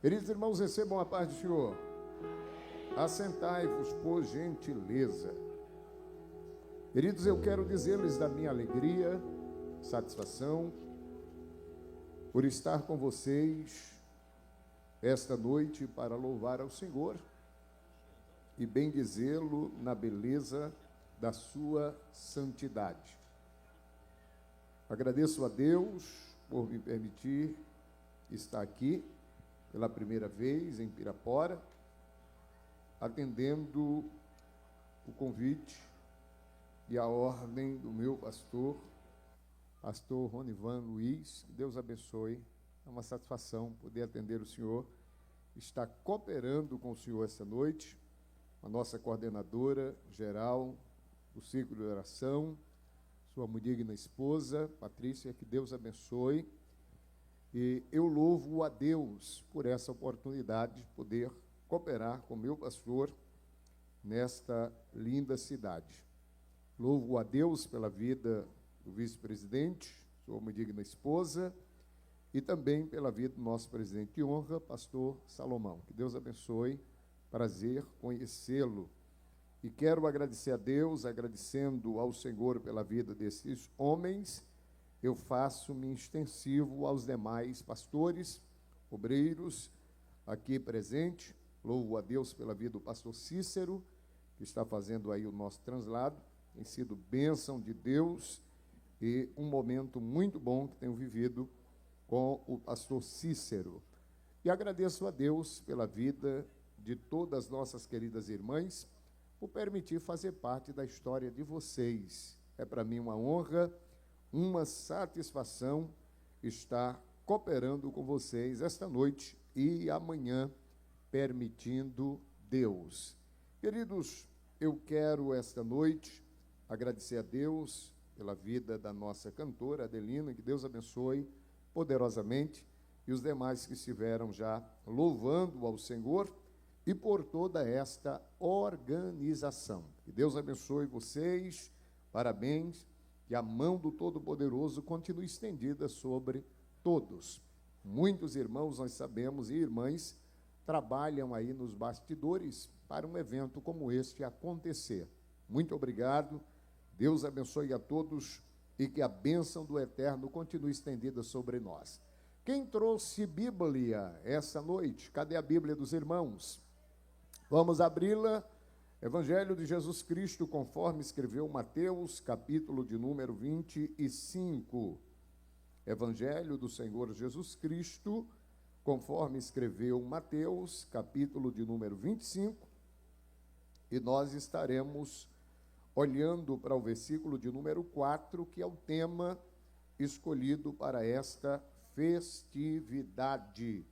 Queridos irmãos, recebam a paz do Senhor. Assentai-vos, por gentileza. Queridos, eu quero dizer-lhes da minha alegria, satisfação, por estar com vocês esta noite para louvar ao Senhor e bendizê-lo na beleza da sua santidade. Agradeço a Deus por me permitir estar aqui pela primeira vez em Pirapora, atendendo o convite e a ordem do meu pastor Ronivan Luiz. Que Deus abençoe. É uma satisfação poder atender o senhor, estar cooperando com o senhor esta noite, a nossa coordenadora geral do Círculo de Oração, sua muito digna esposa, Patrícia. Que Deus abençoe. E eu louvo a Deus por essa oportunidade de poder cooperar com meu pastor nesta linda cidade. Louvo a Deus pela vida do vice-presidente, sua muito digna esposa, e também pela vida do nosso presidente de honra, pastor Salomão. Que Deus abençoe, prazer conhecê-lo. E quero agradecer a Deus, agradecendo ao Senhor pela vida desses homens. Eu faço-me extensivo aos demais pastores, obreiros aqui presentes. Louvo a Deus pela vida do pastor Cícero, que está fazendo aí o nosso translado. Tem sido bênção de Deus e um momento muito bom que tenho vivido com o pastor Cícero. E agradeço a Deus pela vida de todas as nossas queridas irmãs, por permitir fazer parte da história de vocês. É para mim uma honra, uma satisfação estar cooperando com vocês esta noite e amanhã, permitindo Deus. Queridos, eu quero esta noite agradecer a Deus pela vida da nossa cantora Adelina. Que Deus abençoe poderosamente, e os demais que estiveram já louvando ao Senhor, e por toda esta organização. Que Deus abençoe vocês, parabéns. Que a mão do Todo-Poderoso continue estendida sobre todos. Muitos irmãos, nós sabemos, e irmãs, trabalham aí nos bastidores para um evento como este acontecer. Muito obrigado. Deus abençoe a todos e que a bênção do Eterno continue estendida sobre nós. Quem trouxe Bíblia essa noite? Cadê a Bíblia dos irmãos? Vamos abri-la. Evangelho de Jesus Cristo, conforme escreveu Mateus, capítulo de número 25. Evangelho do Senhor Jesus Cristo, conforme escreveu Mateus, capítulo de número 25. E nós estaremos olhando para o versículo de número 4, que é o tema escolhido para esta festividade.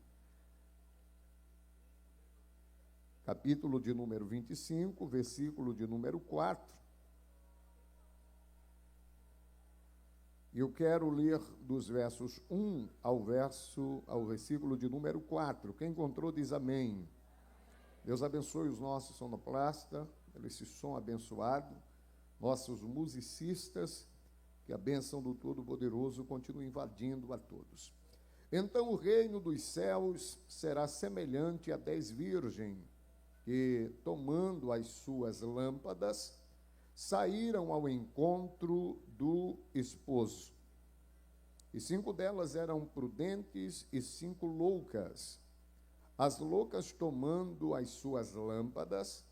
Capítulo de número 25, versículo de número 4. Eu quero ler dos versos 1 ao versículo de número 4. Quem encontrou diz amém. Deus abençoe os nossos sonoplastas, pelo esse som abençoado, nossos musicistas, que a bênção do Todo-Poderoso continue invadindo a todos. Então o reino dos céus será semelhante a 10 virgens, que, tomando as suas lâmpadas, saíram ao encontro do esposo. E 5 delas eram prudentes e 5 loucas. As loucas, tomando as suas lâmpadas,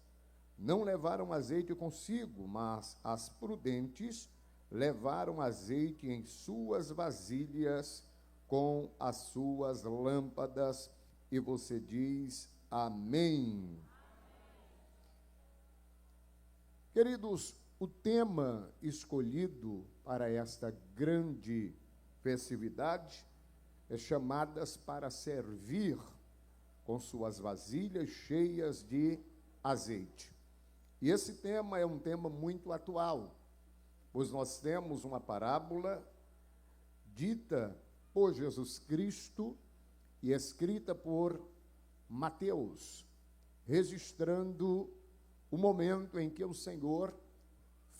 não levaram azeite consigo, mas as prudentes levaram azeite em suas vasilhas com as suas lâmpadas. E você diz amém. Queridos, o tema escolhido para esta grande festividade é chamadas para servir com suas vasilhas cheias de azeite. E esse tema é um tema muito atual, pois nós temos uma parábola dita por Jesus Cristo e escrita por Mateus, registrando o momento em que o Senhor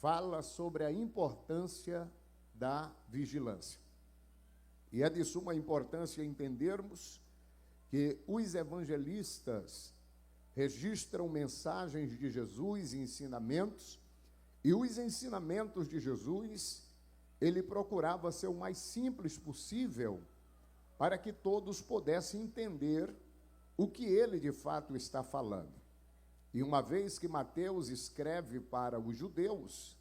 fala sobre a importância da vigilância. E é de suma importância entendermos que os evangelistas registram mensagens de Jesus e ensinamentos, e os ensinamentos de Jesus, ele procurava ser o mais simples possível, para que todos pudessem entender o que ele de fato está falando. E uma vez que Mateus escreve para os judeus,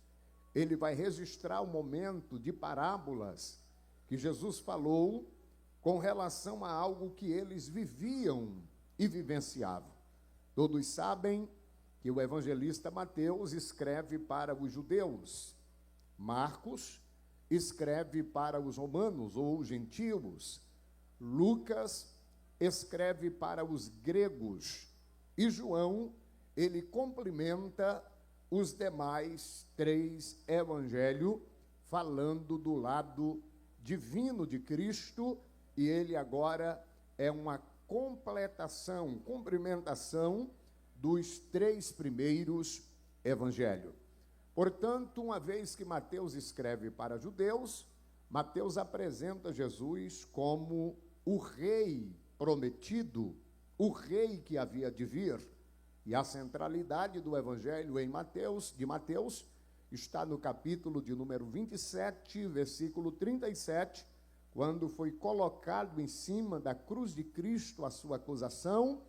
ele vai registrar o momento de parábolas que Jesus falou com relação a algo que eles viviam e vivenciavam. Todos sabem que o evangelista Mateus escreve para os judeus, Marcos escreve para os romanos ou gentios, Lucas escreve para os gregos e João, ele complementa os demais 3 evangelhos, falando do lado divino de Cristo, e ele agora é uma cumprimentação dos 3 primeiros evangelhos. Portanto, uma vez que Mateus escreve para judeus, Mateus apresenta Jesus como o rei prometido, o rei que havia de vir. E a centralidade do evangelho de Mateus está no capítulo de número 27, versículo 37, quando foi colocado em cima da cruz de Cristo a sua acusação,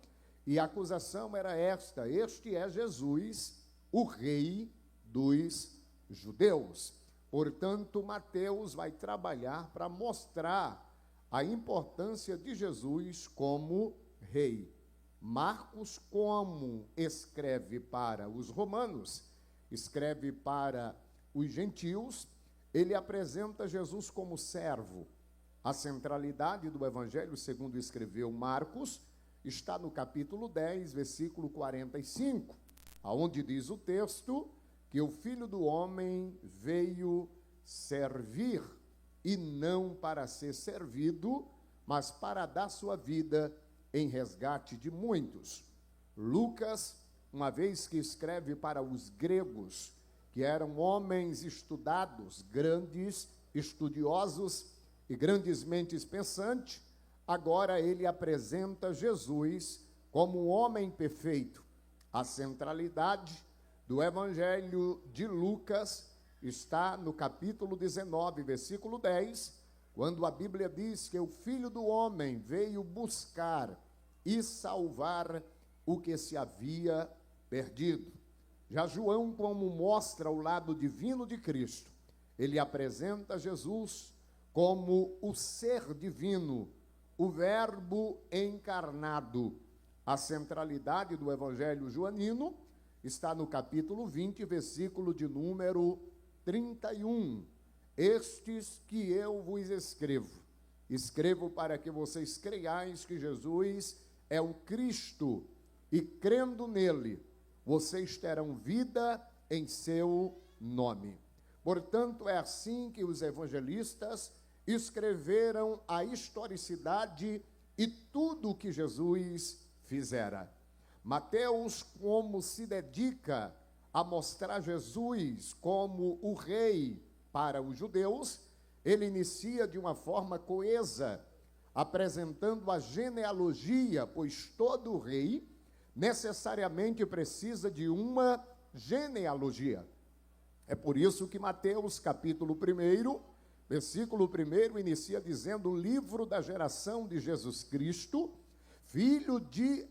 e a acusação era esta: este é Jesus, o rei dos judeus. Portanto, Mateus vai trabalhar para mostrar a importância de Jesus como rei. Marcos, como escreve para os romanos, escreve para os gentios, ele apresenta Jesus como servo. A centralidade do evangelho, segundo escreveu Marcos, está no capítulo 10, versículo 45, aonde diz o texto que o Filho do Homem veio servir, e não para ser servido, mas para dar sua vida em resgate de muitos. Lucas, uma vez que escreve para os gregos, que eram homens estudados, grandes estudiosos e grandes mentes pensantes, agora ele apresenta Jesus como um homem perfeito. A centralidade do Evangelho de Lucas está no capítulo 19, versículo 10, quando a Bíblia diz que o Filho do Homem veio buscar e salvar o que se havia perdido. Já João, como mostra o lado divino de Cristo, ele apresenta Jesus como o ser divino, o Verbo encarnado. A centralidade do Evangelho joanino está no capítulo 20, versículo de número 31. Estes que eu vos escrevo para que vocês creiais que Jesus é o Cristo, e crendo nele, vocês terão vida em seu nome. Portanto, é assim que os evangelistas escreveram a historicidade e tudo o que Jesus fizera. Mateus, como se dedica a mostrar Jesus como o rei para os judeus, ele inicia de uma forma coesa, apresentando a genealogia, pois todo rei necessariamente precisa de uma genealogia. É por isso que Mateus, capítulo 1, versículo 1, inicia dizendo: o livro da geração de Jesus Cristo, filho de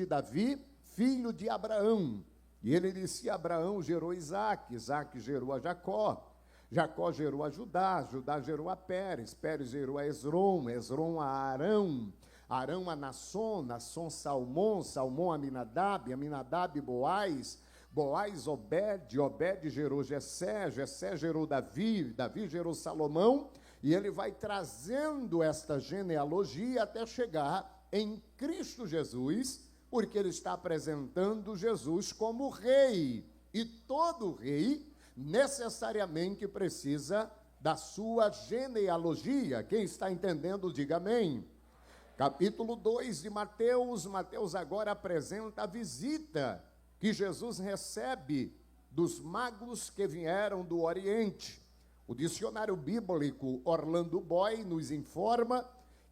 Davi, filho de Abraão. E ele disse: Abraão gerou Isaque, Isaque gerou a Jacó, Jacó gerou a Judá, Judá gerou a Pérez, Pérez gerou a Esrom, Esrom a Arão, Arão a Nasson, Nasson Salmão, Salmão a Aminadab, Aminadab Boaz, Boaz Obed, Obed gerou Jessé, Jessé gerou Davi, Davi gerou Salomão, e ele vai trazendo esta genealogia até chegar em Cristo Jesus, porque ele está apresentando Jesus como rei, e todo rei necessariamente precisa da sua genealogia. Quem está entendendo, diga amém. Capítulo 2 de Mateus, Mateus agora apresenta a visita que Jesus recebe dos magos que vieram do Oriente. O dicionário bíblico Orlando Boy nos informa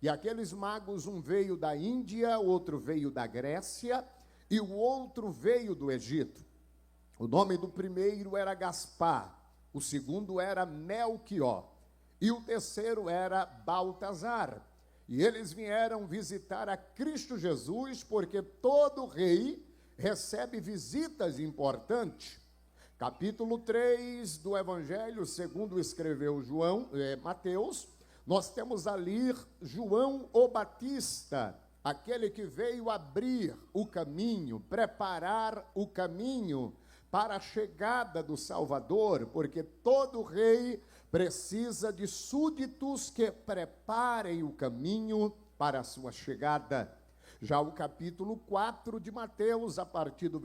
E aqueles magos, um veio da Índia, outro veio da Grécia e o outro veio do Egito. O nome do primeiro era Gaspar, o segundo era Melquior e o terceiro era Baltazar. E eles vieram visitar a Cristo Jesus, porque todo rei recebe visitas importantes. Capítulo 3 do Evangelho, segundo escreveu Mateus, nós temos ali João o Batista, aquele que veio abrir o caminho, preparar o caminho para a chegada do Salvador, porque todo rei precisa de súditos que preparem o caminho para a sua chegada. Já o capítulo 4 de Mateus, a partir do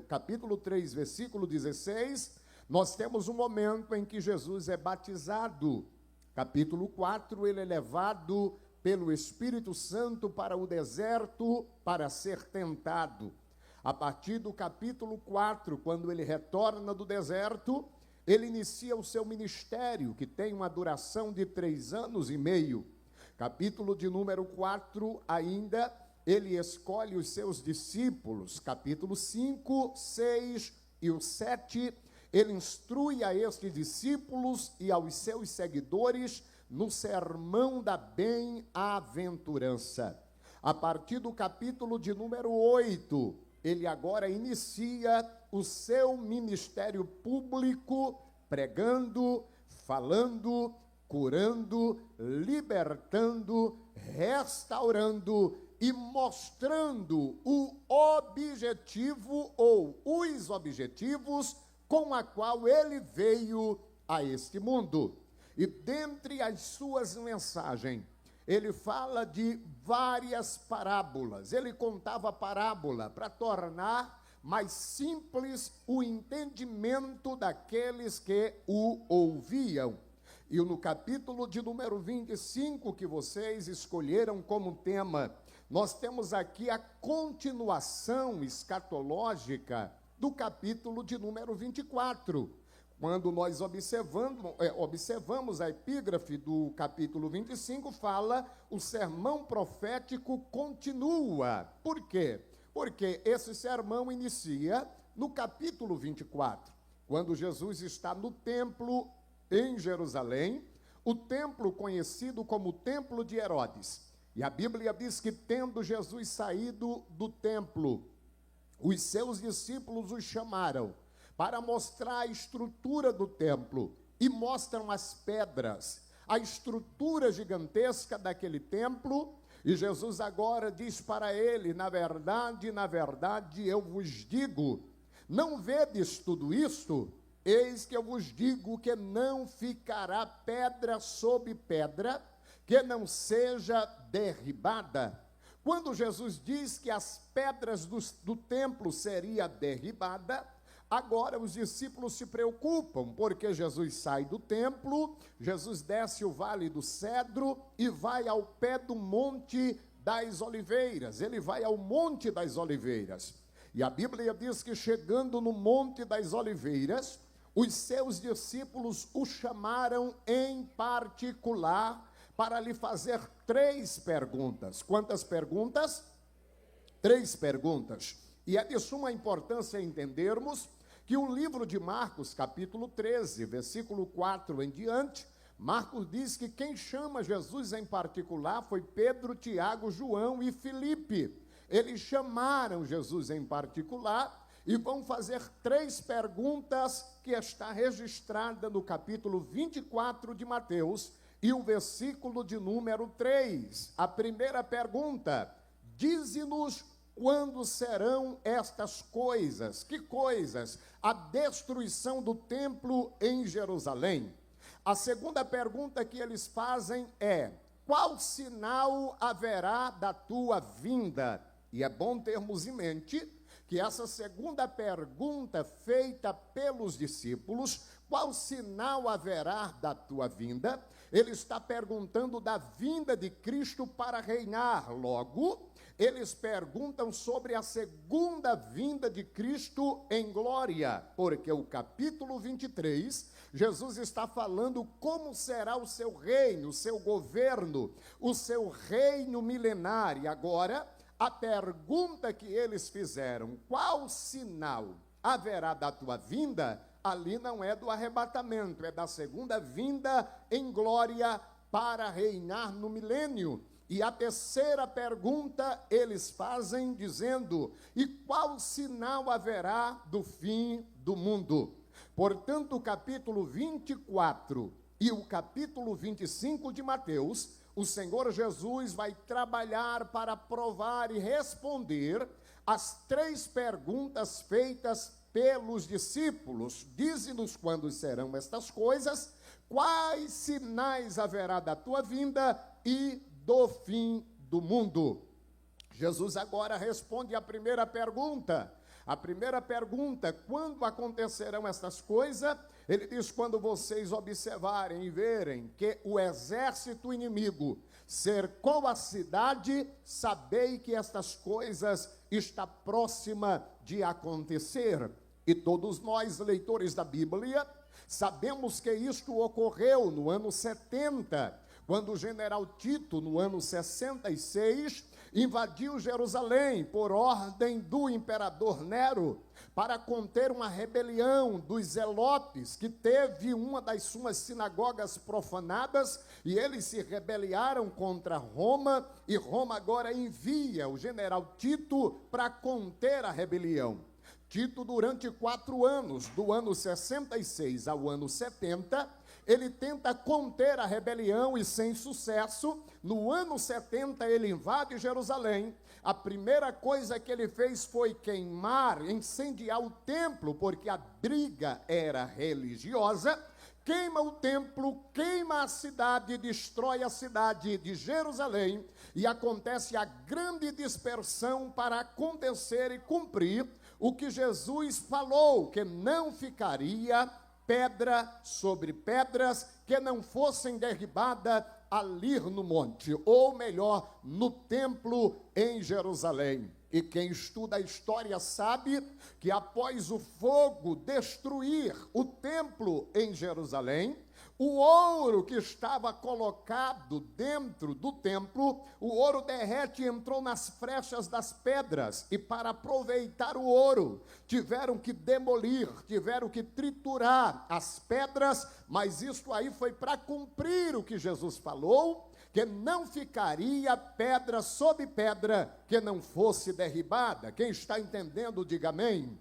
capítulo 3, versículo 16, nós temos um momento em que Jesus é batizado. Capítulo 4, ele é levado pelo Espírito Santo para o deserto para ser tentado. A partir do capítulo 4, quando ele retorna do deserto, ele inicia o seu ministério, que tem uma duração de 3 anos e meio. Capítulo de número 4, ainda, ele escolhe os seus discípulos. Capítulo 5, 6 e o 7, ele instrui a estes discípulos e aos seus seguidores no sermão da bem-aventurança. A partir do capítulo de número 8, ele agora inicia o seu ministério público, pregando, falando, curando, libertando, restaurando e mostrando o objetivo ou os objetivos com a qual ele veio a este mundo. E dentre as suas mensagens, ele fala de várias parábolas. Ele contava parábola para tornar mais simples o entendimento daqueles que o ouviam. E no capítulo de número 25, que vocês escolheram como tema, nós temos aqui a continuação escatológica do capítulo de número 24. Quando nós observamos a epígrafe do capítulo 25, fala, o sermão profético continua. Por quê? Porque esse sermão inicia no capítulo 24, quando Jesus está no templo em Jerusalém, o templo conhecido como o templo de Herodes. E a Bíblia diz que, tendo Jesus saído do templo, os seus discípulos o chamaram para mostrar a estrutura do templo, e mostram as pedras, a estrutura gigantesca daquele templo, e Jesus agora diz para ele, na verdade, eu vos digo, não vedes tudo isto? Eis que eu vos digo que não ficará pedra sobre pedra, que não seja derribada. Quando Jesus diz que as pedras do templo seriam derribadas, agora os discípulos se preocupam, porque Jesus sai do templo, Jesus desce o vale do Cedro e vai ao pé do Monte das Oliveiras. Ele vai ao Monte das Oliveiras. E a Bíblia diz que, chegando no Monte das Oliveiras, os seus discípulos o chamaram em particular para lhe fazer 3 perguntas. Quantas perguntas? 3 perguntas. E é de suma importância entendermos que o livro de Marcos, capítulo 13, versículo 4 em diante, Marcos diz que quem chama Jesus em particular foi Pedro, Tiago, João e Filipe. Eles chamaram Jesus em particular e vão fazer 3 perguntas que está registrada no capítulo 24 de Mateus e o versículo de número 3. A primeira pergunta: dize-nos quando serão estas coisas? Que coisas? A destruição do templo em Jerusalém. A segunda pergunta que eles fazem é: qual sinal haverá da tua vinda? E é bom termos em mente que essa segunda pergunta feita pelos discípulos, qual sinal haverá da tua vinda? Ele está perguntando da vinda de Cristo para reinar. Logo, eles perguntam sobre a segunda vinda de Cristo em glória, porque o capítulo 23 Jesus está falando como será o seu reino, o seu governo, o seu reino milenar. E agora, a pergunta que eles fizeram: qual sinal haverá da tua vinda? Ali não é do arrebatamento, é da segunda vinda em glória para reinar no milênio. E a terceira pergunta eles fazem dizendo: e qual sinal haverá do fim do mundo? Portanto, o capítulo 24 e o capítulo 25 de Mateus, o Senhor Jesus vai trabalhar para provar e responder as três perguntas feitas pelos discípulos. Dize-nos quando serão estas coisas, quais sinais haverá da tua vinda e do fim do mundo. Jesus agora responde a primeira pergunta. A primeira pergunta: quando acontecerão estas coisas? Ele diz: quando vocês observarem e verem que o exército inimigo cercou a cidade, sabei que estas coisas está próxima de acontecer. E todos nós, leitores da Bíblia, sabemos que isto ocorreu no ano 70, quando o general Tito, no ano 66, invadiu Jerusalém por ordem do imperador Nero, para conter uma rebelião dos zelotes, que teve uma das suas sinagogas profanadas, e eles se rebelaram contra Roma, e Roma agora envia o general Tito para conter a rebelião. Tito, durante 4 anos, do ano 66 ao ano 70, ele tenta conter a rebelião e, sem sucesso, no ano 70 ele invade Jerusalém. A primeira coisa que ele fez foi queimar, incendiar o templo, porque a briga era religiosa. Queima o templo, queima a cidade, destrói a cidade de Jerusalém, e acontece a grande dispersão para acontecer e cumprir o que Jesus falou, que não ficaria pedra sobre pedras que não fossem derribadas ali no monte, ou melhor, no templo em Jerusalém. E quem estuda a história sabe que após o fogo destruir o templo em Jerusalém, o ouro que estava colocado dentro do templo, o ouro derrete e entrou nas frechas das pedras, e para aproveitar o ouro, tiveram que demolir, tiveram que triturar as pedras, mas isso aí foi para cumprir o que Jesus falou, que não ficaria pedra sobre pedra que não fosse derribada. Quem está entendendo, diga amém.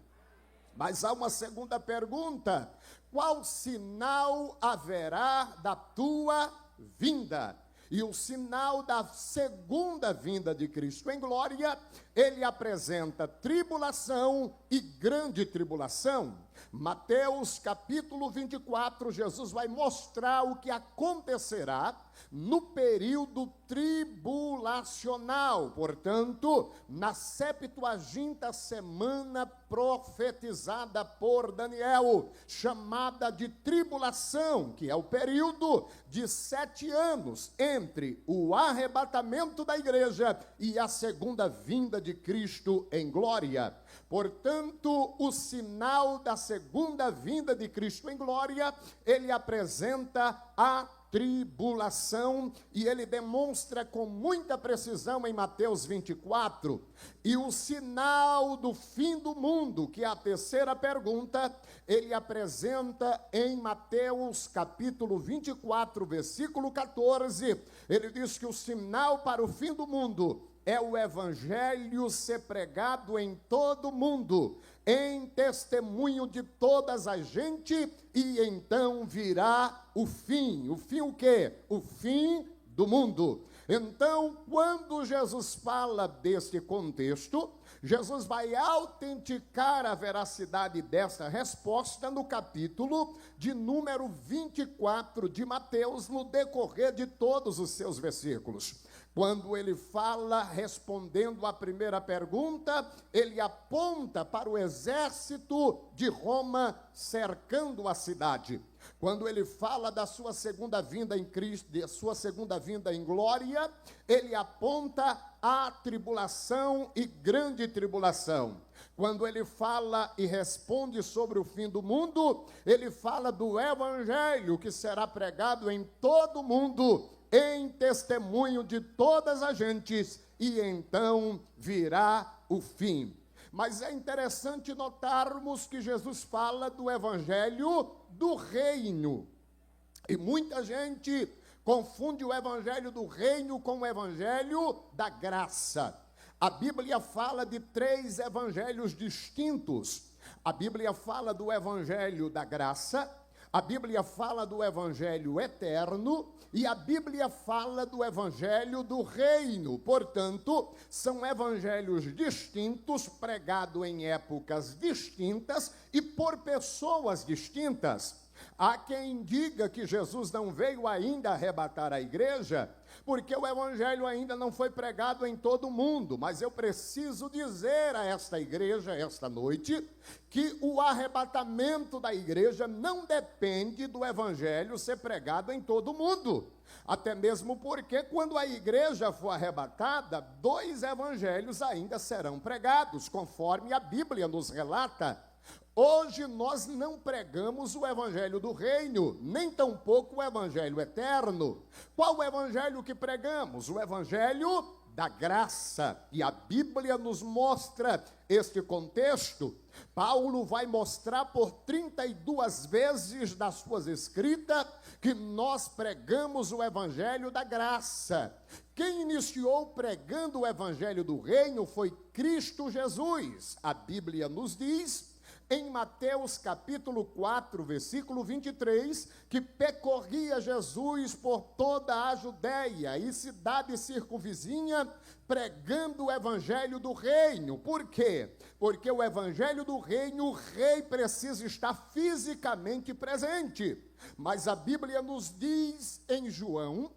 Mas há uma segunda pergunta: qual sinal haverá da tua vinda? E o sinal da segunda vinda de Cristo em glória, ele apresenta tribulação e grande tribulação. Mateus capítulo 24, Jesus vai mostrar o que acontecerá no período tribulacional, portanto, na 70ª semana profetizada por Daniel, chamada de tribulação, que é o período de 7 anos entre o arrebatamento da igreja e a segunda vinda de Cristo em glória. Portanto, o sinal da segunda vinda de Cristo em glória, ele apresenta a tribulação, e ele demonstra com muita precisão em Mateus 24. E o sinal do fim do mundo, que é a terceira pergunta, ele apresenta em Mateus capítulo 24, versículo 14. Ele diz que o sinal para o fim do mundo é o evangelho ser pregado em todo o mundo, em testemunho de todas as gente, e então virá o fim. O fim o quê? O fim do mundo. Então, quando Jesus fala deste contexto, Jesus vai autenticar a veracidade dessa resposta no capítulo de número 24 de Mateus, no decorrer de todos os seus versículos. Quando ele fala, respondendo à primeira pergunta, ele aponta para o exército de Roma cercando a cidade. Quando ele fala da sua segunda vinda em Cristo, da sua segunda vinda em glória, ele aponta a tribulação e grande tribulação. Quando ele fala e responde sobre o fim do mundo, ele fala do evangelho que será pregado em todo o mundo, em testemunho de todas as gentes, e então virá o fim. Mas é interessante notarmos que Jesus fala do evangelho do reino. E muita gente confunde o evangelho do reino com o evangelho da graça. A Bíblia fala de 3 evangelhos distintos. A Bíblia fala do evangelho da graça, a Bíblia fala do evangelho eterno e a Bíblia fala do evangelho do reino. Portanto, são evangelhos distintos, pregados em épocas distintas e por pessoas distintas. Há quem diga que Jesus não veio ainda arrebatar a igreja, porque o evangelho ainda não foi pregado em todo o mundo. Mas eu preciso dizer a esta igreja, esta noite, que o arrebatamento da igreja não depende do evangelho ser pregado em todo o mundo. Até mesmo porque quando a igreja for arrebatada, 2 evangelhos ainda serão pregados, conforme a Bíblia nos relata. Hoje nós não pregamos o evangelho do reino, nem tampouco o evangelho eterno. Qual o evangelho que pregamos? O evangelho da graça. E a Bíblia nos mostra este contexto. Paulo vai mostrar por 32 vezes nas suas escritas que nós pregamos o evangelho da graça. Quem iniciou pregando o evangelho do reino foi Cristo Jesus. A Bíblia nos diz em Mateus capítulo 4, versículo 23, que percorria Jesus por toda a Judéia e cidade circunvizinha, pregando o evangelho do reino. Por quê? Porque o evangelho do reino, o rei precisa estar fisicamente presente. Mas a Bíblia nos diz em João,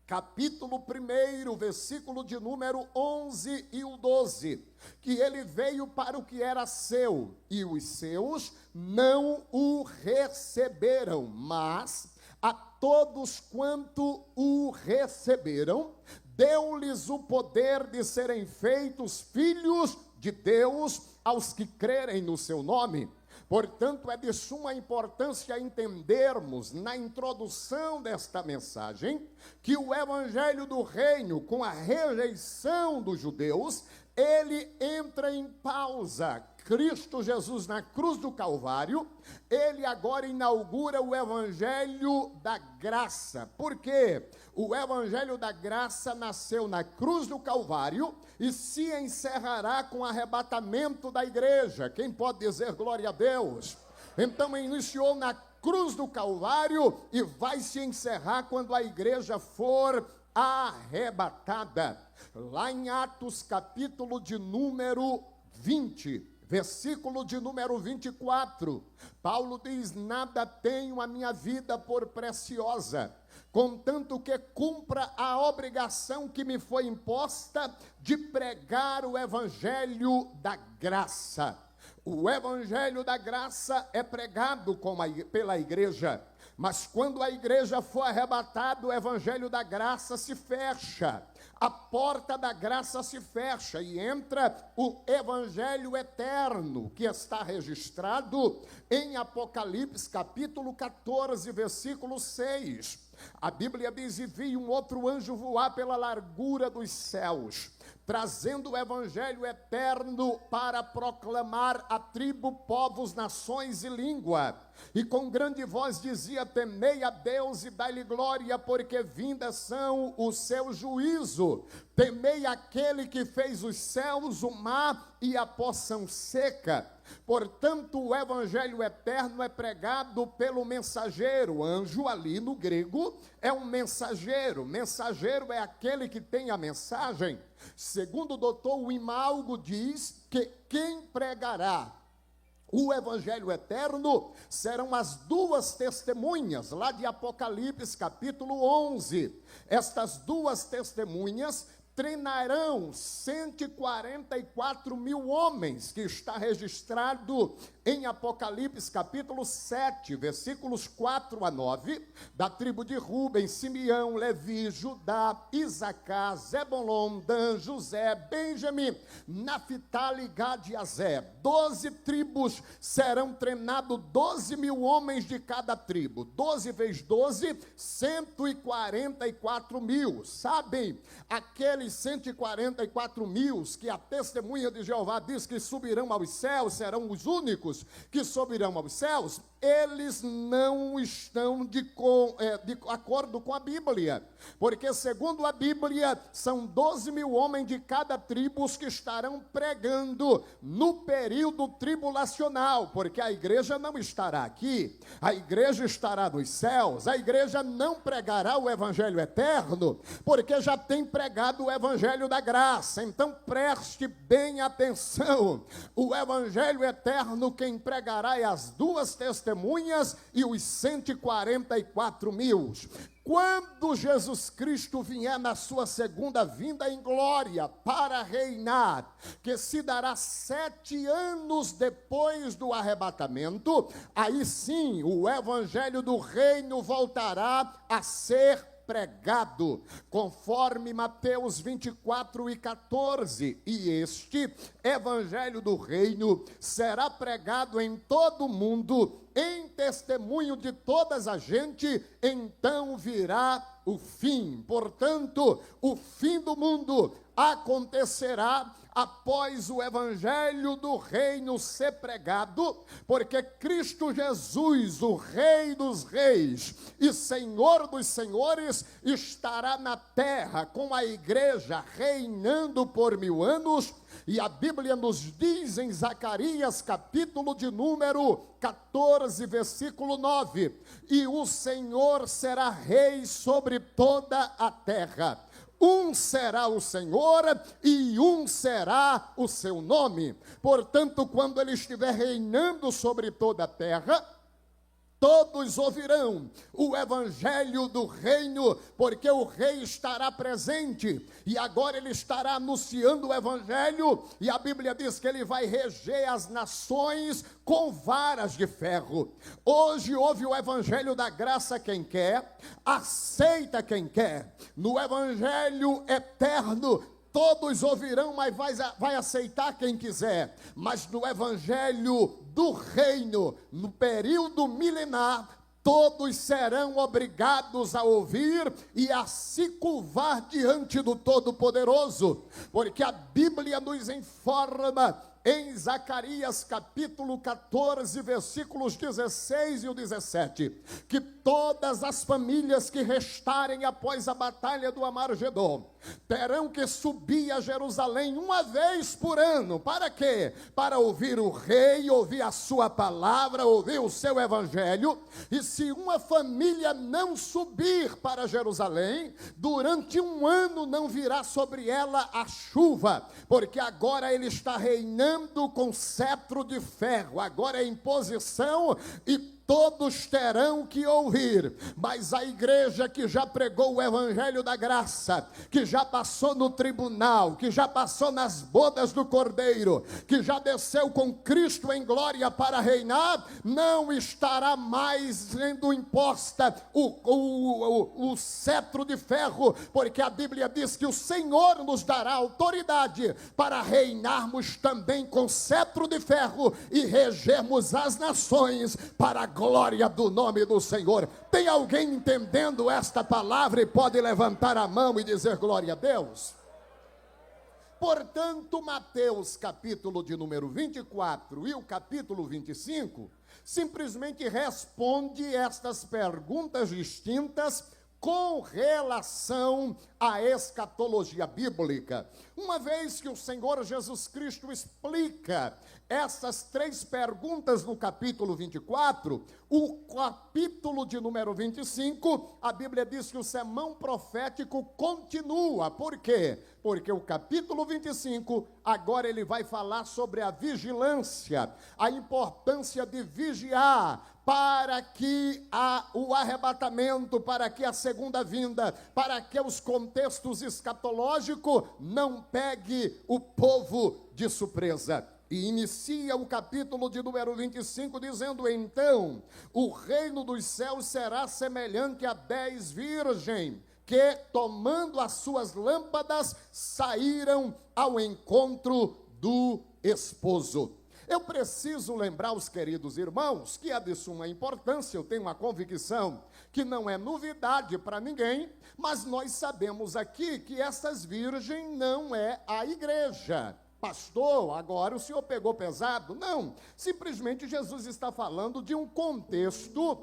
capítulo 1, versículo de número 11 e o 12, que ele veio para o que era seu, e os seus não o receberam, mas a todos quanto o receberam, deu-lhes o poder de serem feitos filhos de Deus aos que crerem no seu nome. Portanto, é de suma importância entendermos na introdução desta mensagem que o evangelho do reino, com a rejeição dos judeus, ele entra em pausa. Cristo Jesus na cruz do Calvário, ele agora inaugura o evangelho da graça. Por quê? O evangelho da graça nasceu na cruz do Calvário e se encerrará com o arrebatamento da igreja. Quem pode dizer glória a Deus? Então iniciou na cruz do Calvário e vai se encerrar quando a igreja for arrebatada. Lá em Atos capítulo de número 20, versículo de número 24, Paulo diz: nada tenho a minha vida por preciosa, contanto que cumpra a obrigação que me foi imposta de pregar o evangelho da graça. O evangelho da graça é pregado pela igreja, mas quando a igreja for arrebatada, o evangelho da graça se fecha. A porta da graça se fecha e entra o evangelho eterno, que está registrado em Apocalipse, capítulo 14, versículo 6. A Bíblia diz: e vi um outro anjo voar pela largura dos céus, trazendo o evangelho eterno para proclamar a tribo, povos, nações e língua. E com grande voz dizia: temei a Deus e dai-lhe glória, porque vindas são o seu juízo. Temei aquele que fez os céus, o mar e a poção seca. Portanto, o evangelho eterno é pregado pelo mensageiro. Anjo ali no grego é um mensageiro. Mensageiro é aquele que tem a mensagem. Segundo o doutor Wimalgo diz que quem pregará o evangelho eterno serão as 2 testemunhas, lá de Apocalipse capítulo 11. Estas 2 testemunhas treinarão 144 mil homens, que está registrado em Apocalipse capítulo 7, versículos 4 a 9, da tribo de Rúben, Simeão, Levi, Judá, Isacar, Zebulon, Dan, José, Benjamim, Naphtali, Gad e Aser. 12 tribos serão treinados, 12 mil homens de cada tribo. 12 vezes 12, 144 mil. Sabem, aqueles 144 mil que a testemunha de Jeová diz que subirão aos céus, serão os únicos que subirão aos céus, eles não estão de acordo com a Bíblia, porque segundo a Bíblia, são 12 mil homens de cada tribo que estarão pregando no período tribulacional, porque a igreja não estará aqui, a igreja estará nos céus, a igreja não pregará o evangelho eterno, porque já tem pregado o evangelho da graça. Então preste bem atenção, o evangelho eterno quem pregará é as duas testemunhas e os 144 mil. Quando Jesus Cristo vier na sua segunda vinda em glória para reinar, que se dará 7 anos depois do arrebatamento, aí sim o evangelho do reino voltará a ser pregado, conforme Mateus 24 e 14, e este evangelho do reino será pregado em todo o mundo, em testemunho de todas a gente, então virá o fim. Portanto, o fim do mundo acontecerá após o evangelho do reino ser pregado, porque Cristo Jesus, o Rei dos reis e Senhor dos senhores, estará na terra com a igreja reinando por 1000 anos, e a Bíblia nos diz em Zacarias capítulo de número 14, versículo 9, e o Senhor será rei sobre toda a terra. Um será o Senhor e um será o seu nome. Portanto, quando ele estiver reinando sobre toda a terra, todos ouvirão o evangelho do reino, porque o rei estará presente, e agora ele estará anunciando o evangelho, e a Bíblia diz que ele vai reger as nações com varas de ferro. Hoje ouve o evangelho da graça quem quer, aceita quem quer. No evangelho eterno, todos ouvirão, mas vai aceitar quem quiser. Mas no evangelho do reino, no período milenar, todos serão obrigados a ouvir e a se curvar diante do Todo-Poderoso, porque a Bíblia nos informa em Zacarias capítulo 14, versículos 16 e o 17, que todas as famílias que restarem após a batalha do Amargedon terão que subir a Jerusalém uma vez por ano. Para quê? Para ouvir o rei, ouvir a sua palavra, ouvir o seu evangelho. E se uma família não subir para Jerusalém, durante 1 ano não virá sobre ela a chuva, porque agora ele está reinando com cetro de ferro, agora é imposição e todos terão que ouvir. Mas a igreja que já pregou o evangelho da graça, que já passou no tribunal, que já passou nas bodas do Cordeiro, que já desceu com Cristo em glória para reinar, não estará mais sendo imposta o cetro de ferro, porque a Bíblia diz que o Senhor nos dará autoridade para reinarmos também com cetro de ferro e regermos as nações para a glória do nome do Senhor. Tem alguém entendendo esta palavra e pode levantar a mão e dizer glória a Deus? Portanto, Mateus capítulo de número 24 e o capítulo 25 simplesmente responde estas perguntas distintas com relação à escatologia bíblica. Uma vez que o Senhor Jesus Cristo explica essas 3 perguntas no capítulo 24, o capítulo de número 25, a Bíblia diz que o sermão profético continua. Por quê? Porque o capítulo 25, agora ele vai falar sobre a vigilância, a importância de vigiar, para que o arrebatamento, para que a segunda vinda, para que os contextos escatológicos não pegue o povo de surpresa. E inicia o capítulo de número 25 dizendo: então, o reino dos céus será semelhante a 10 virgens, que, tomando as suas lâmpadas, saíram ao encontro do esposo. Eu preciso lembrar os queridos irmãos que é de suma importância, eu tenho uma convicção que não é novidade para ninguém, mas nós sabemos aqui que essas virgens não é a igreja. Pastor, agora o senhor pegou pesado? Não, simplesmente Jesus está falando de um contexto,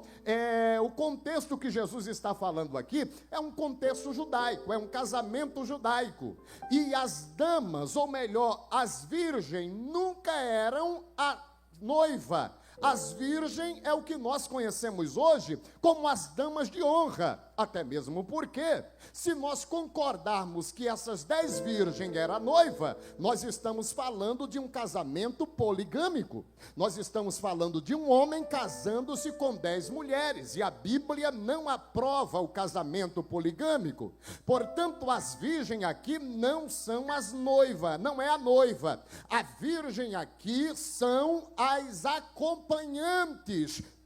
o contexto que Jesus está falando aqui é um contexto judaico, é um casamento judaico, e as damas, ou melhor, as virgens, nunca eram a noiva. As virgens é o que nós conhecemos hoje como as damas de honra, até mesmo porque, se nós concordarmos que essas 10 virgens eram a noiva, nós estamos falando de um casamento poligâmico. Nós estamos falando de um homem casando-se com 10 mulheres, e a Bíblia não aprova o casamento poligâmico. Portanto, as virgens aqui não são as noivas, não é a noiva. A virgem aqui são as acompanhantes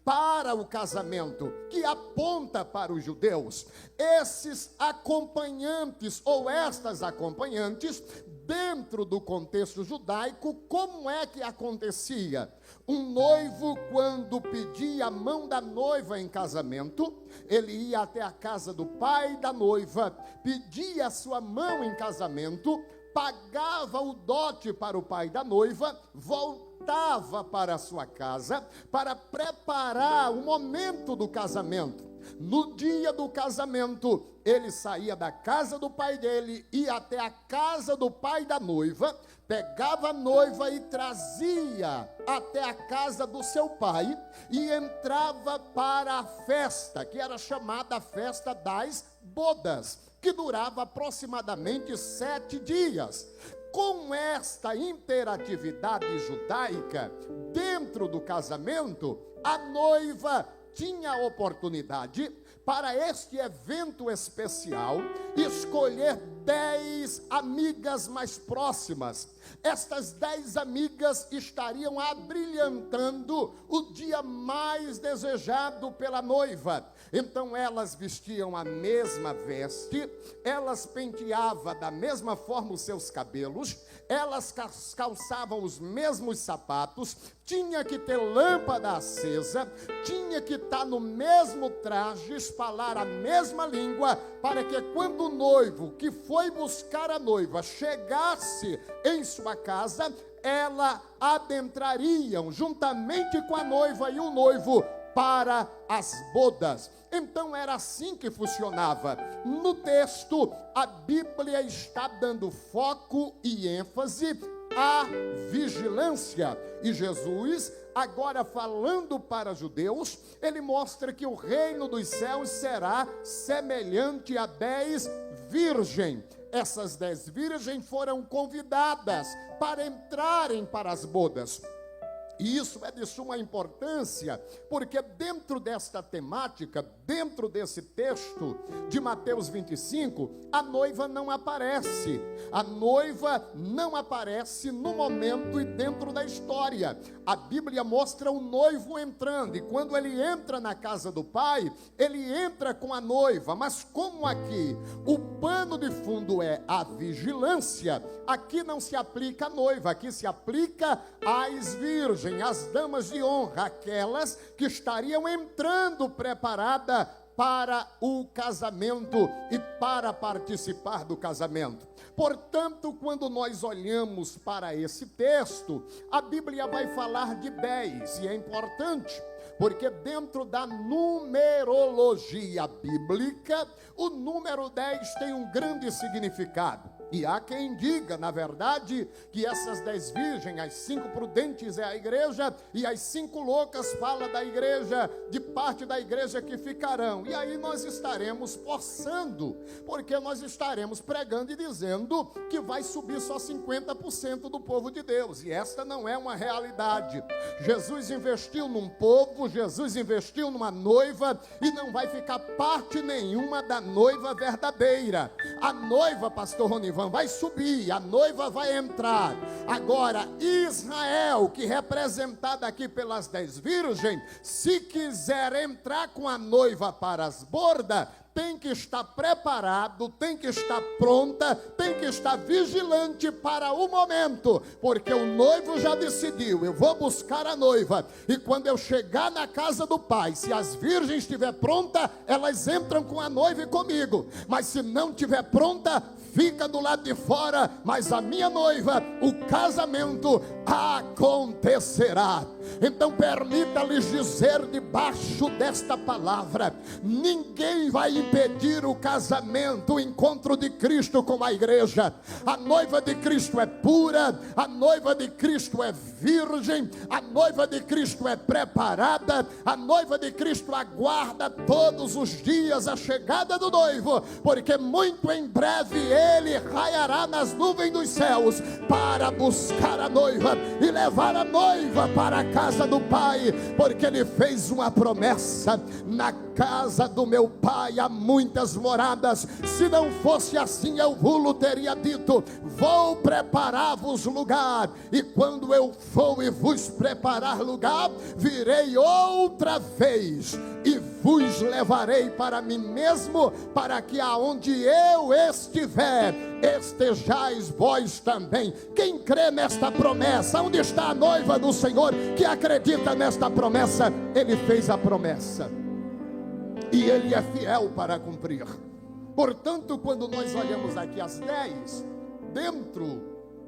para o casamento, que aponta para os judeus. Esses acompanhantes, ou estas acompanhantes, dentro do contexto judaico, como é que acontecia? Um noivo, quando pedia a mão da noiva em casamento, ele ia até a casa do pai da noiva, pedia a sua mão em casamento, pagava o dote para o pai da noiva, voltava para a sua casa para preparar o momento do casamento. No dia do casamento, ele saía da casa do pai dele, ia até a casa do pai da noiva, pegava a noiva e trazia até a casa do seu pai e entrava para a festa, que era chamada a festa das bodas, que durava aproximadamente 7 dias. Com esta interatividade judaica dentro do casamento, a noiva tinha a oportunidade, para este evento especial, escolher 10 amigas mais próximas. Estas 10 amigas estariam abrilhantando o dia mais desejado pela noiva. Então elas vestiam a mesma veste, elas penteavam da mesma forma os seus cabelos, elas calçavam os mesmos sapatos, tinha que ter lâmpada acesa, tinha que estar no mesmo traje, falar a mesma língua, para que quando o noivo que foi buscar a noiva chegasse em sua casa, ela adentrariam juntamente com a noiva e o noivo para as bodas. Então era assim que funcionava. No texto, a Bíblia está dando foco e ênfase à vigilância. E Jesus, agora falando para judeus, ele mostra que o reino dos céus será semelhante a 10 virgens. Essas 10 virgens foram convidadas para entrarem para as bodas. E isso é de suma importância, porque dentro desta temática, dentro desse texto de Mateus 25, a noiva não aparece. A noiva não aparece no momento e dentro da história. A Bíblia mostra o noivo entrando, e quando ele entra na casa do pai, ele entra com a noiva. Mas como aqui o pano de fundo é a vigilância, aqui não se aplica a noiva, aqui se aplica às virgens, as damas de honra, aquelas que estariam entrando preparada para o casamento e para participar do casamento. Portanto, quando nós olhamos para esse texto, a Bíblia vai falar de 10, e é importante, porque dentro da numerologia bíblica, o número 10 tem um grande significado. E há quem diga, na verdade, que essas 10 virgens, as 5 prudentes é a igreja, e as 5 loucas fala da igreja, de parte da igreja que ficarão. E aí nós estaremos forçando, porque nós estaremos pregando e dizendo que vai subir só 50% do povo de Deus. E esta não é uma realidade. Jesus investiu num povo, Jesus investiu numa noiva, e não vai ficar parte nenhuma da noiva verdadeira. A noiva, pastor Ronivan, vai subir, a noiva vai entrar. Agora, Israel, que representado aqui pelas 10 virgens, se quiser entrar com a noiva para as bordas, tem que estar preparado, tem que estar pronta, tem que estar vigilante para o momento, porque o noivo já decidiu, eu vou buscar a noiva, e quando eu chegar na casa do pai, se as virgens estiver pronta, elas entram com a noiva e comigo, mas se não estiver pronta, fica do lado de fora, mas a minha noiva, o casamento acontecerá. Então permita-lhes dizer debaixo desta palavra: ninguém vai impedir o casamento, o encontro de Cristo com a igreja. A noiva de Cristo é pura, a noiva de Cristo é virgem, a noiva de Cristo é preparada, a noiva de Cristo aguarda todos os dias a chegada do noivo, porque muito em breve ele raiará nas nuvens dos céus para buscar a noiva e levar a noiva para a casa do Pai, porque ele fez uma promessa: na casa do meu Pai há muitas moradas, se não fosse assim eu vos teria dito, vou preparar-vos lugar, e quando eu for e vos preparar lugar, virei outra vez e vos levarei para mim mesmo, para que aonde eu estiver, estejais vós também. Quem crê nesta promessa? Onde está a noiva do Senhor que acredita nesta promessa? Ele fez a promessa e ele é fiel para cumprir. Portanto, quando nós olhamos aqui as 10, dentro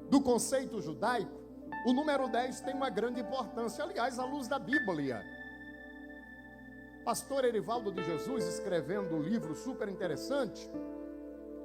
do conceito judaico, o número 10 tem uma grande importância, aliás, à luz da Bíblia. Pastor Erivaldo de Jesus, escrevendo um livro super interessante,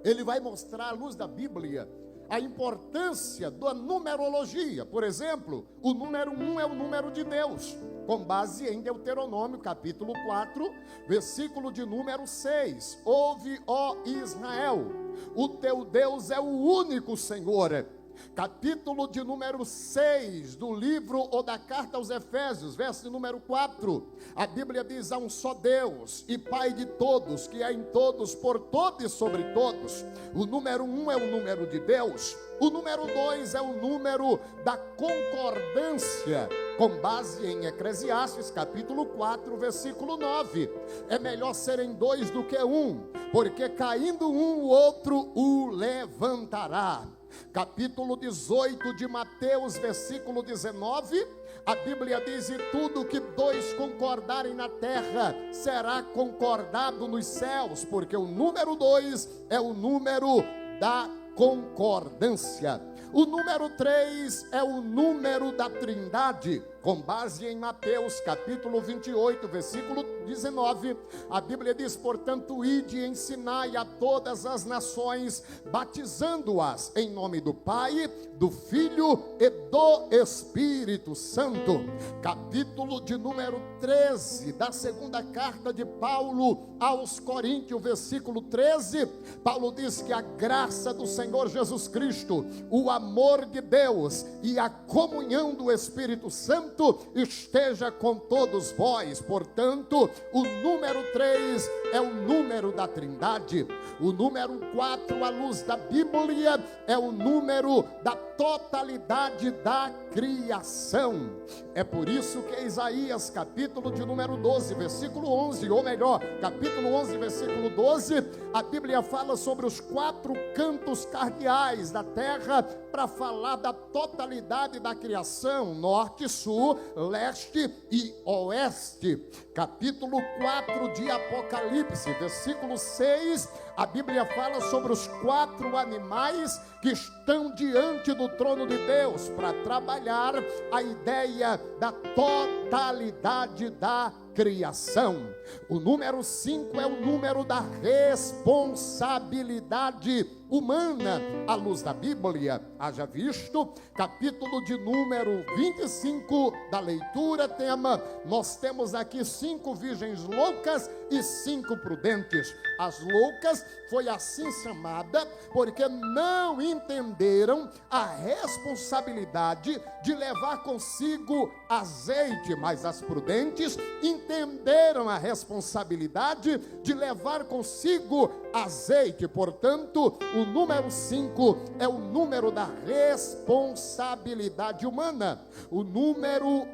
ele vai mostrar à luz da Bíblia a importância da numerologia. Por exemplo, o número 1 é o número de Deus, com base em Deuteronômio capítulo 4, versículo de número 6. Ouve, ó Israel, o teu Deus é o único Senhor. Capítulo de número 6 do livro ou da carta aos Efésios, verso de número 4, a Bíblia diz: há um só Deus e Pai de todos, que é em todos, por todos e sobre todos. O número 1 é o número de Deus. O número 2 é o número da concordância, com base em Eclesiastes capítulo 4, versículo 9. É melhor serem 2 do que 1, porque caindo um, o outro o levantará. Capítulo 18 de Mateus, versículo 19, a Bíblia diz: e tudo que 2 concordarem na terra será concordado nos céus, porque o número 2 é o número da concordância. O número 3 é o número da Trindade, com base em Mateus capítulo 28, versículo 19, a Bíblia diz: portanto, ide e ensinai a todas as nações, batizando-as em nome do Pai, do Filho e do Espírito Santo. Capítulo de número 13 da segunda carta de Paulo aos Coríntios, versículo 13, Paulo diz que a graça do Senhor Jesus Cristo, o amor de Deus e a comunhão do Espírito Santo esteja com todos vós. Portanto, o número 3 é o número da Trindade. O número 4, à luz da Bíblia, é o número da totalidade da criação. É por isso que Isaías, capítulo de número 12, versículo 11, ou melhor, capítulo 11, versículo 12, a Bíblia fala sobre os 4 cantos cardeais da terra, para falar da totalidade da criação: norte, sul, leste e oeste. Capítulo 4 de Apocalipse, versículo 6, a Bíblia fala sobre os 4 animais que estão diante do trono de Deus, para trabalhar a ideia da totalidade da criação. O número 5 é o número da responsabilidade humana à luz da Bíblia. Haja visto, capítulo de número 25 da leitura, tema: nós temos aqui 5 virgens loucas e 5 prudentes. As loucas foi assim chamada porque não entenderam a responsabilidade de levar consigo azeite, mas as prudentes entenderam a responsabilidade de levar consigo azeite. Portanto, o número 5 é o número da responsabilidade humana. O número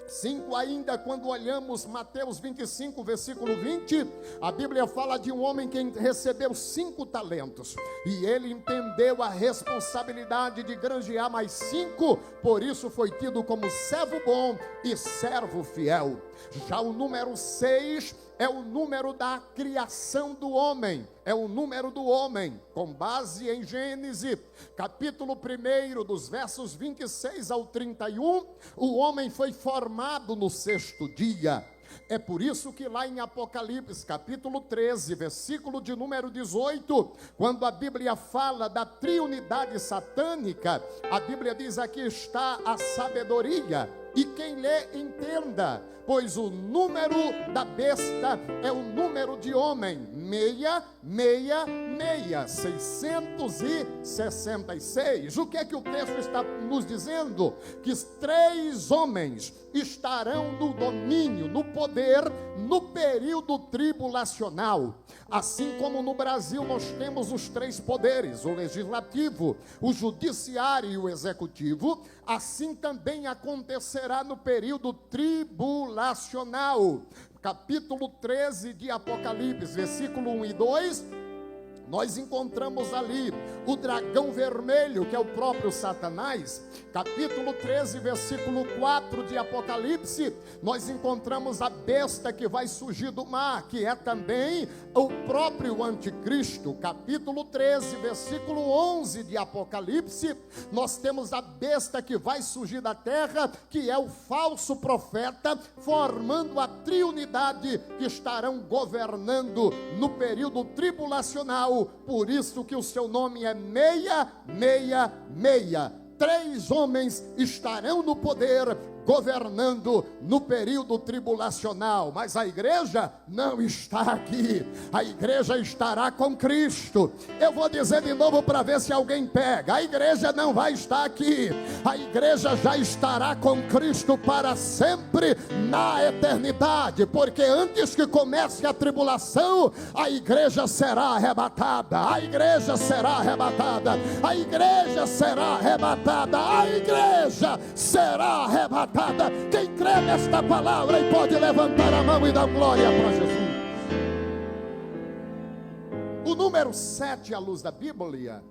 5 ainda, quando olhamos Mateus 25, versículo 20, a Bíblia fala de um homem que recebeu 5 talentos, e ele entendeu a responsabilidade de granjear mais 5, por isso foi tido como servo bom e servo fiel. Já o número 6 é o número da criação do homem, é o número do homem, com base em Gênesis, capítulo 1, dos versos 26 ao 31, o homem foi formado no 6º dia. É por isso que lá em Apocalipse, capítulo 13, versículo de número 18, quando a Bíblia fala da triunidade satânica, a Bíblia diz: aqui está a sabedoria, e quem lê entenda, pois o número da besta é o número de homem, 666. O que é que o texto está nos dizendo? Que 3 homens estarão no domínio, no poder, no período tribulacional. Assim como no Brasil nós temos os 3 poderes, o legislativo, o judiciário e o executivo, assim também acontecerá no período tribulacional. Capítulo 13 de Apocalipse, versículo 1 e 2, nós encontramos ali o dragão vermelho, que é o próprio Satanás. Capítulo 13, versículo 4 de Apocalipse, nós encontramos a besta que vai surgir do mar, que é também o próprio anticristo. Capítulo 13, versículo 11 de Apocalipse, nós temos a besta que vai surgir da terra, que é o falso profeta, formando a triunidade que estarão governando no período tribulacional. Por isso que o seu nome é 666. 3 homens estarão no poder, governando no período tribulacional, mas a igreja não está aqui, a igreja estará com Cristo. Eu vou dizer de novo para ver se alguém pega: a igreja não vai estar aqui, a igreja já estará com Cristo para sempre na eternidade, porque antes que comece a tribulação, a igreja será arrebatada, a igreja será arrebatada, a igreja será arrebatada, a igreja será arrebatada. Quem crê nesta palavra e pode levantar a mão e dar glória para Jesus. O número 7 à luz da Bíblia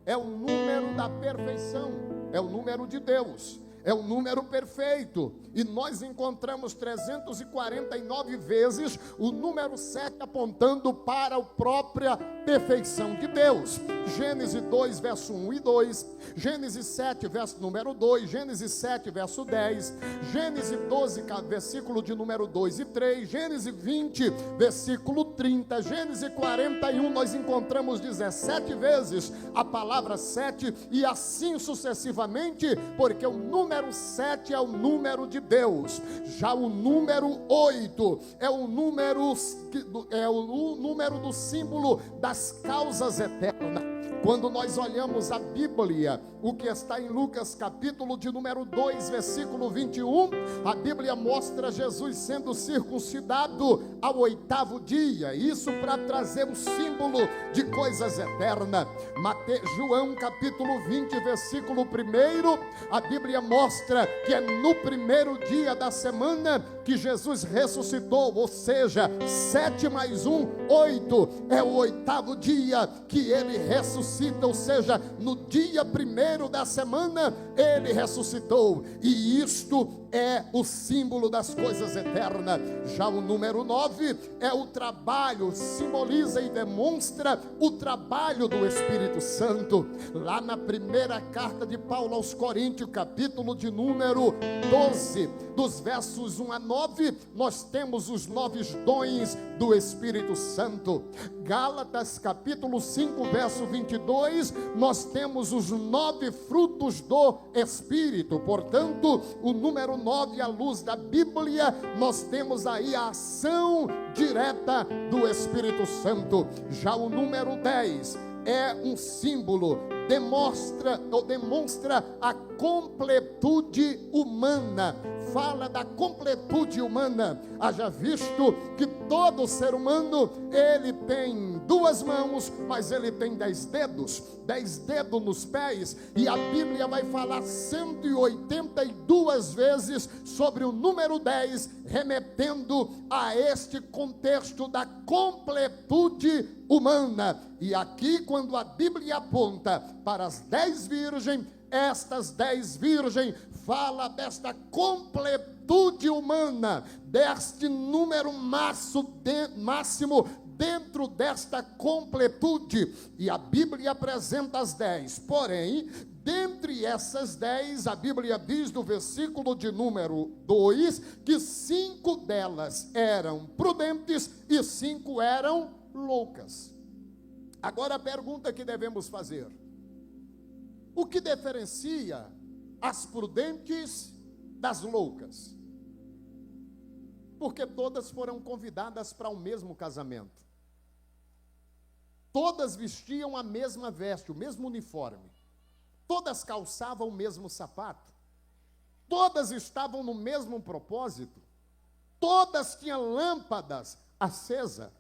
é o número da perfeição, é o número de Deus, é o número perfeito, e nós encontramos 349 vezes o número 7 apontando para a própria perfeição de Deus. Gênesis 2, verso 1 e 2, Gênesis 7, verso número 2, Gênesis 7, verso 10, Gênesis 12, versículo de número 2 e 3, Gênesis 20, versículo 30, Gênesis 41, nós encontramos 17 vezes a palavra 7, e assim sucessivamente, porque o número 7 é o número de Deus. Já o número 8 é o número do símbolo das causas eternas. Quando nós olhamos a Bíblia, o que está em Lucas capítulo de número 2, versículo 21, a Bíblia mostra Jesus sendo circuncidado ao 8º dia, isso para trazer o símbolo de coisas eternas. João capítulo 20, versículo 1, a Bíblia mostra que é no primeiro dia da semana que Jesus ressuscitou, ou seja, 7 mais 1, 8, é o 8º dia que ele ressuscita, ou seja, no dia 1º da semana ele ressuscitou, e isto é o símbolo das coisas eternas. Já o número 9 é o trabalho, simboliza e demonstra o trabalho do Espírito Santo. Lá na primeira carta de Paulo aos Coríntios, capítulo de número 12, dos versos 1 a 9, nós temos os 9 dons do Espírito Santo. Gálatas capítulo 5, verso 22, nós temos os 9 frutos do Espírito. Portanto, o número 9, à luz da Bíblia, nós temos aí a ação direta do Espírito Santo. Já o número 10 é um símbolo, demonstra a completude humana, fala da completude humana. Haja visto que todo ser humano, ele tem 2 mãos, mas ele tem 10 dedos, 10 dedos nos pés, e a Bíblia vai falar 182 vezes sobre o número 10, remetendo a este contexto da completude humana. E aqui, quando a Bíblia aponta para as 10 virgens, estas 10 virgens fala desta completude humana, deste número máximo dentro desta completude. E a Bíblia apresenta as 10, porém, dentre essas 10, a Bíblia diz no versículo de número 2, que 5 delas eram prudentes e 5 eram loucas. Agora a pergunta que devemos fazer: o que diferencia as prudentes das loucas? Porque todas foram convidadas para o mesmo casamento. Todas vestiam a mesma veste, o mesmo uniforme. Todas calçavam o mesmo sapato. Todas estavam no mesmo propósito. Todas tinham lâmpadas acesas.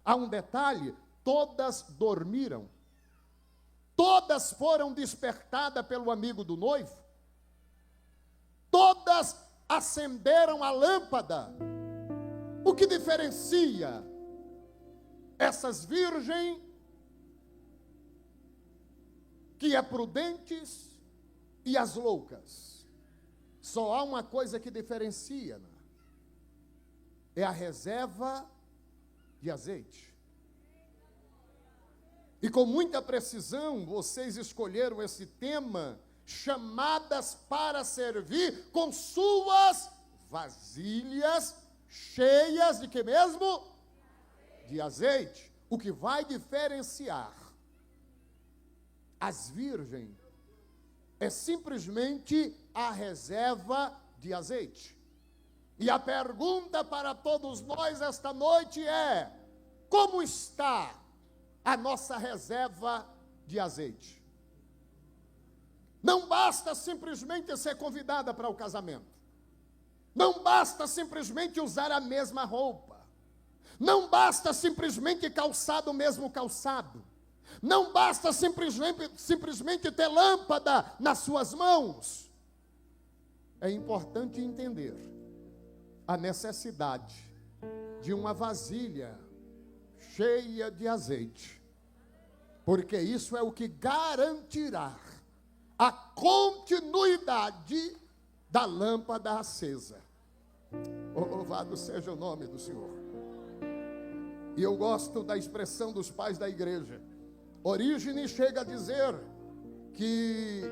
Há um detalhe: todas dormiram. Todas foram despertadas pelo amigo do noivo. Todas acenderam a lâmpada. O que diferencia essas virgens, que é prudentes, e as loucas? Só há uma coisa que diferencia, é a reserva de azeite. E com muita precisão, vocês escolheram esse tema: chamadas para servir com suas vasilhas cheias de que mesmo? De azeite. O que vai diferenciar as virgens é simplesmente a reserva de azeite. E a pergunta para todos nós esta noite é: como está a nossa reserva de azeite? Não basta simplesmente ser convidada para o casamento. Não basta simplesmente usar a mesma roupa. Não basta simplesmente calçar o mesmo calçado. Não basta simplesmente ter lâmpada nas suas mãos. É importante entender a necessidade de uma vasilha cheia de azeite, porque isso é o que garantirá a continuidade da lâmpada acesa. Louvado seja o nome do Senhor. E eu gosto da expressão dos pais da igreja. Orígenes chega a dizer que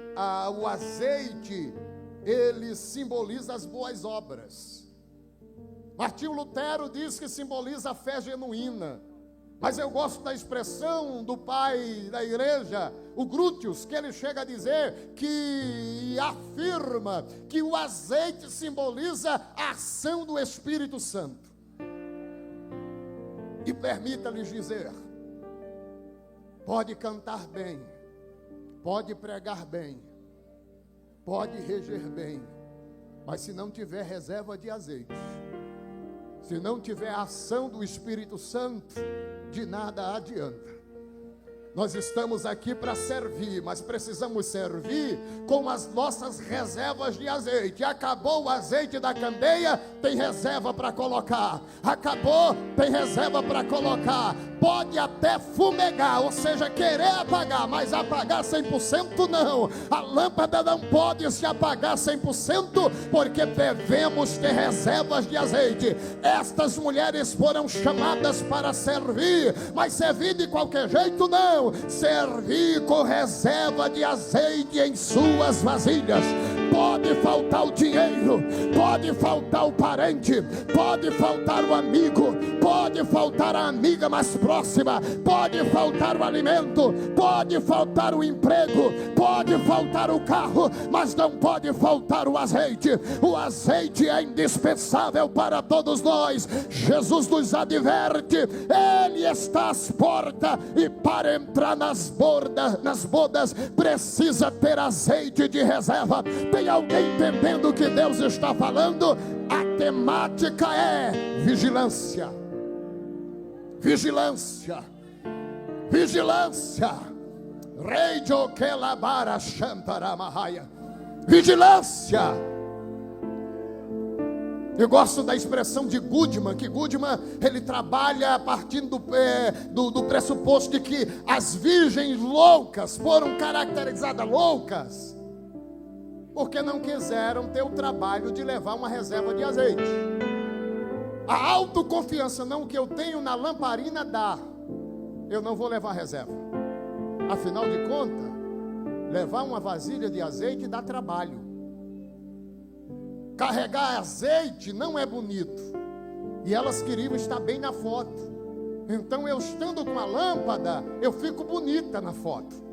o azeite, ele simboliza as boas obras. Martinho Lutero diz que simboliza a fé genuína. Mas eu gosto da expressão do pai da igreja, o Grútius, que ele chega a dizer que afirma que o azeite simboliza a ação do Espírito Santo. E permita-lhes dizer: pode cantar bem, pode pregar bem, pode reger bem, mas se não tiver reserva de azeite, se não tiver a ação do Espírito Santo, de nada adianta. Nós estamos aqui para servir, mas precisamos servir com as nossas reservas de azeite. Acabou o azeite da candeia, tem reserva para colocar. Acabou, tem reserva para colocar. Pode até fumegar, ou seja, querer apagar, mas apagar 100% não. A lâmpada não pode se apagar 100%, porque devemos ter reservas de azeite. Estas mulheres foram chamadas para servir, mas servir de qualquer jeito não. Servir com reserva de azeite em suas vasilhas. Pode faltar o dinheiro, pode faltar o parente, pode faltar o amigo, pode faltar a amiga mais próxima, pode faltar o alimento, pode faltar o emprego, pode faltar o carro, mas não pode faltar o azeite. O azeite é indispensável para todos nós. Jesus nos adverte, Ele está às portas, e para entrar nas bodas precisa ter azeite de reserva. Tem alguém entendendo o que Deus está falando? A temática é vigilância. Vigilância. Vigilância. Rei de Okelabara Shantaramahaya. Vigilância. Eu gosto da expressão de Goodman, que Goodman, ele trabalha partindo do pressuposto de que as virgens loucas foram caracterizadas loucas porque não quiseram ter o trabalho de levar uma reserva de azeite. A autoconfiança, não, o que eu tenho na lamparina dá, eu não vou levar reserva. Afinal de contas, levar uma vasilha de azeite dá trabalho. Carregar azeite não é bonito. E elas queriam estar bem na foto. Então eu estando com a lâmpada, eu fico bonita na foto.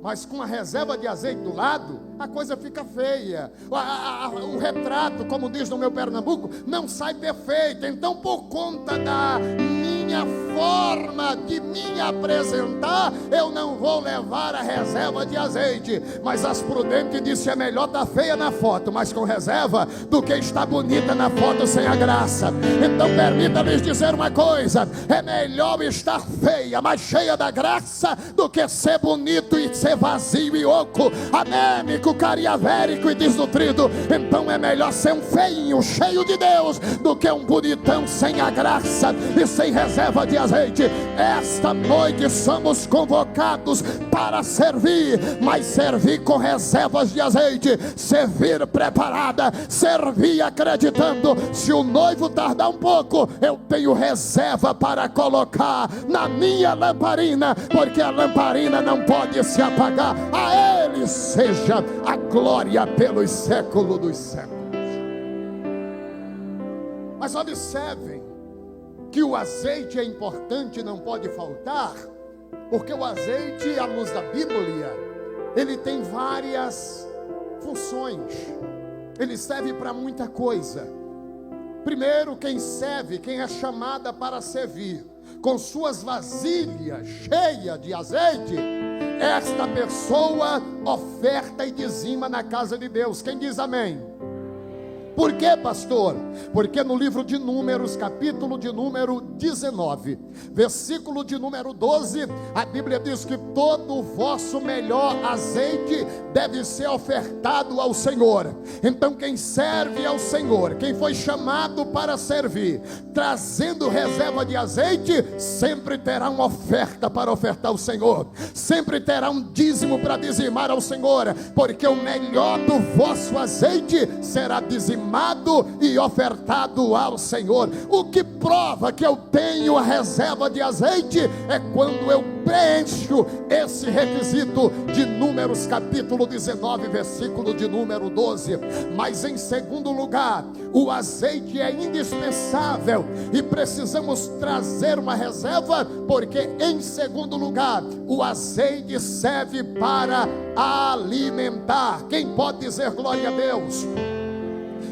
Mas com a reserva de azeite do lado, a coisa fica feia. O retrato, como diz no meu Pernambuco, não sai perfeito. Então, por conta da minha forma de me apresentar, eu não vou levar a reserva de azeite. Mas as prudentes disse: é melhor estar feia na foto, mas com reserva, do que estar bonita na foto sem a graça. Então permita-me dizer uma coisa: é melhor estar feia, mas cheia da graça, do que ser bonito e ser vazio e oco, anêmico, cariavérico e desnutrido. Então é melhor ser um feinho cheio de Deus, do que um bonitão sem a graça e sem reserva de azeite. Esta noite somos convocados para servir, mas servir com reservas de azeite, servir preparada, servir acreditando. Se o noivo tardar um pouco, eu tenho reserva para colocar na minha lamparina, porque a lamparina não pode se apagar. A Ele seja a glória pelos séculos dos séculos. Mas observem que o azeite é importante, não pode faltar, porque o azeite, à luz da Bíblia, ele tem várias funções. Ele serve para muita coisa. Primeiro, quem serve, quem é chamada para servir, com suas vasilhas cheias de azeite, esta pessoa oferta e dizima na casa de Deus. Quem diz amém? Por quê, pastor? Porque no livro de Números, capítulo de número 19, versículo de número 12, a Bíblia diz que todo o vosso melhor azeite deve ser ofertado ao Senhor. Então quem serve ao Senhor, quem foi chamado para servir, trazendo reserva de azeite, sempre terá uma oferta para ofertar ao Senhor, sempre terá um dízimo para dizimar ao Senhor, porque o melhor do vosso azeite será dizimado e ofertado ao Senhor. O que prova que eu tenho a reserva de azeite é quando eu preencho esse requisito de Números capítulo 19, versículo de número 12. Mas em segundo lugar, o azeite é indispensável e precisamos trazer uma reserva, porque em segundo lugar, o azeite serve para alimentar. Quem pode dizer glória a Deus?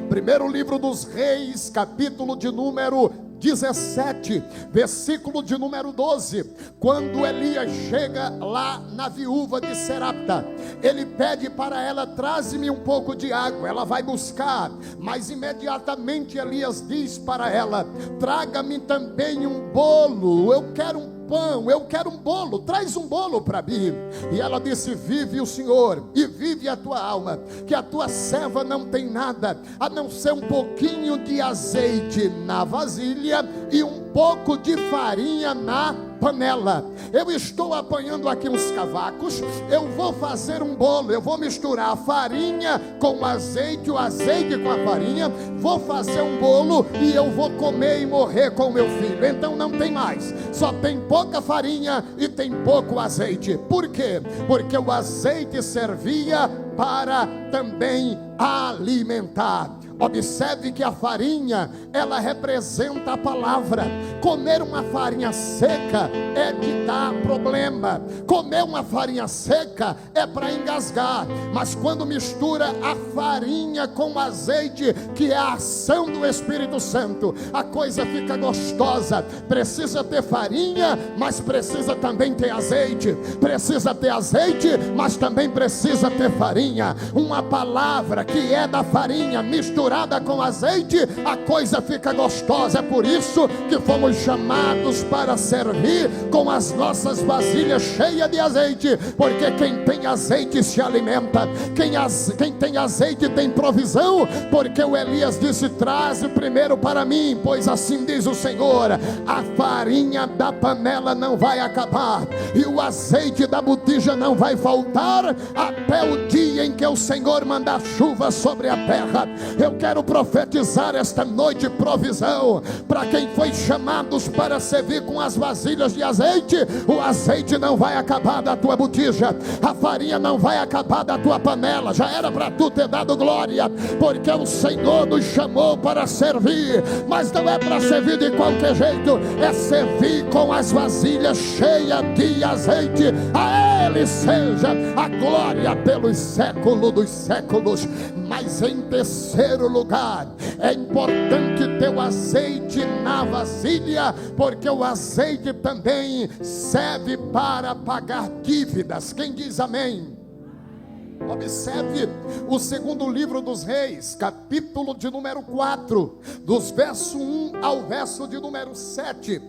Primeiro livro dos Reis, capítulo de número 17, versículo de número 12. Quando Elias chega lá na viúva de Serapta, ele pede para ela: traze-me um pouco de água. Ela vai buscar, mas imediatamente Elias diz para ela: traga-me também um bolo, eu quero um pão, eu quero um bolo, traz um bolo para mim. E ela disse: vive o Senhor e vive a tua alma, que a tua serva não tem nada a não ser um pouquinho de azeite na vasilha e um pouco de farinha na panela. Eu estou apanhando aqui uns cavacos, eu vou fazer um bolo, eu vou misturar a farinha com o azeite com a farinha, vou fazer um bolo e eu vou comer e morrer com o meu filho. Então não tem mais, só tem pouca farinha e tem pouco azeite. Por quê? Porque o azeite servia para também alimentar. Observe que a farinha, ela representa a palavra. Comer uma farinha seca é de dar problema. Comer uma farinha seca é para engasgar. Mas quando mistura a farinha com o azeite, que é a ação do Espírito Santo, a coisa fica gostosa. Precisa ter farinha, mas precisa também ter azeite. Precisa ter azeite, mas também precisa ter farinha. Uma palavra que é da farinha misturada com azeite, a coisa fica gostosa. É por isso que fomos chamados para servir com as nossas vasilhas cheias de azeite, porque quem tem azeite se alimenta. Quem tem azeite tem provisão, porque o Elias disse: traze primeiro para mim, pois assim diz o Senhor, a farinha da panela não vai acabar e o azeite da botija não vai faltar até o dia em que o Senhor mandar chuva sobre a terra. Eu quero profetizar esta noite provisão para quem foi chamados para servir com as vasilhas de azeite. O azeite não vai acabar da tua botija, a farinha não vai acabar da tua panela. Já era para tu ter dado glória, porque o Senhor nos chamou para servir, mas não é para servir de qualquer jeito, é servir com as vasilhas cheias de azeite. A Ele seja a glória pelos séculos dos séculos. Mas em terceiro lugar, é importante ter o azeite na vasilha, porque o azeite também serve para pagar dívidas. Quem diz amém? Observe o segundo livro dos Reis, capítulo de número 4, dos versos 1 ao verso de número 7.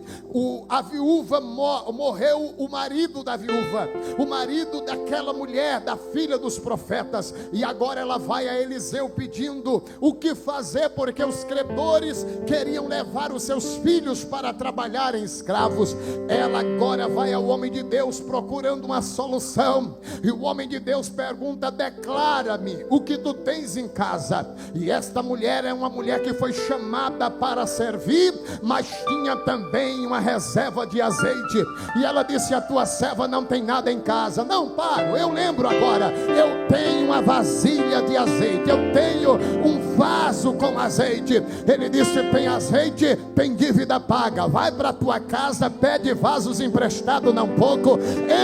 A viúva morreu, o marido da viúva, o marido daquela mulher, da filha dos profetas, e agora ela vai a Eliseu pedindo o que fazer, porque os credores queriam levar os seus filhos para trabalharem escravos. Ela agora vai ao homem de Deus procurando uma solução, e o homem de Deus pergunta: declara-me o que tu tens em casa. E esta mulher é uma mulher que foi chamada para servir, mas tinha também uma reserva de azeite. E ela disse: a tua serva não tem nada em casa. Não, paro, eu lembro agora, eu tenho uma vasilha de azeite, eu tenho um vaso com azeite. Ele disse: tem azeite, tem dívida paga. Vai para a tua casa, pede vasos emprestados, não pouco.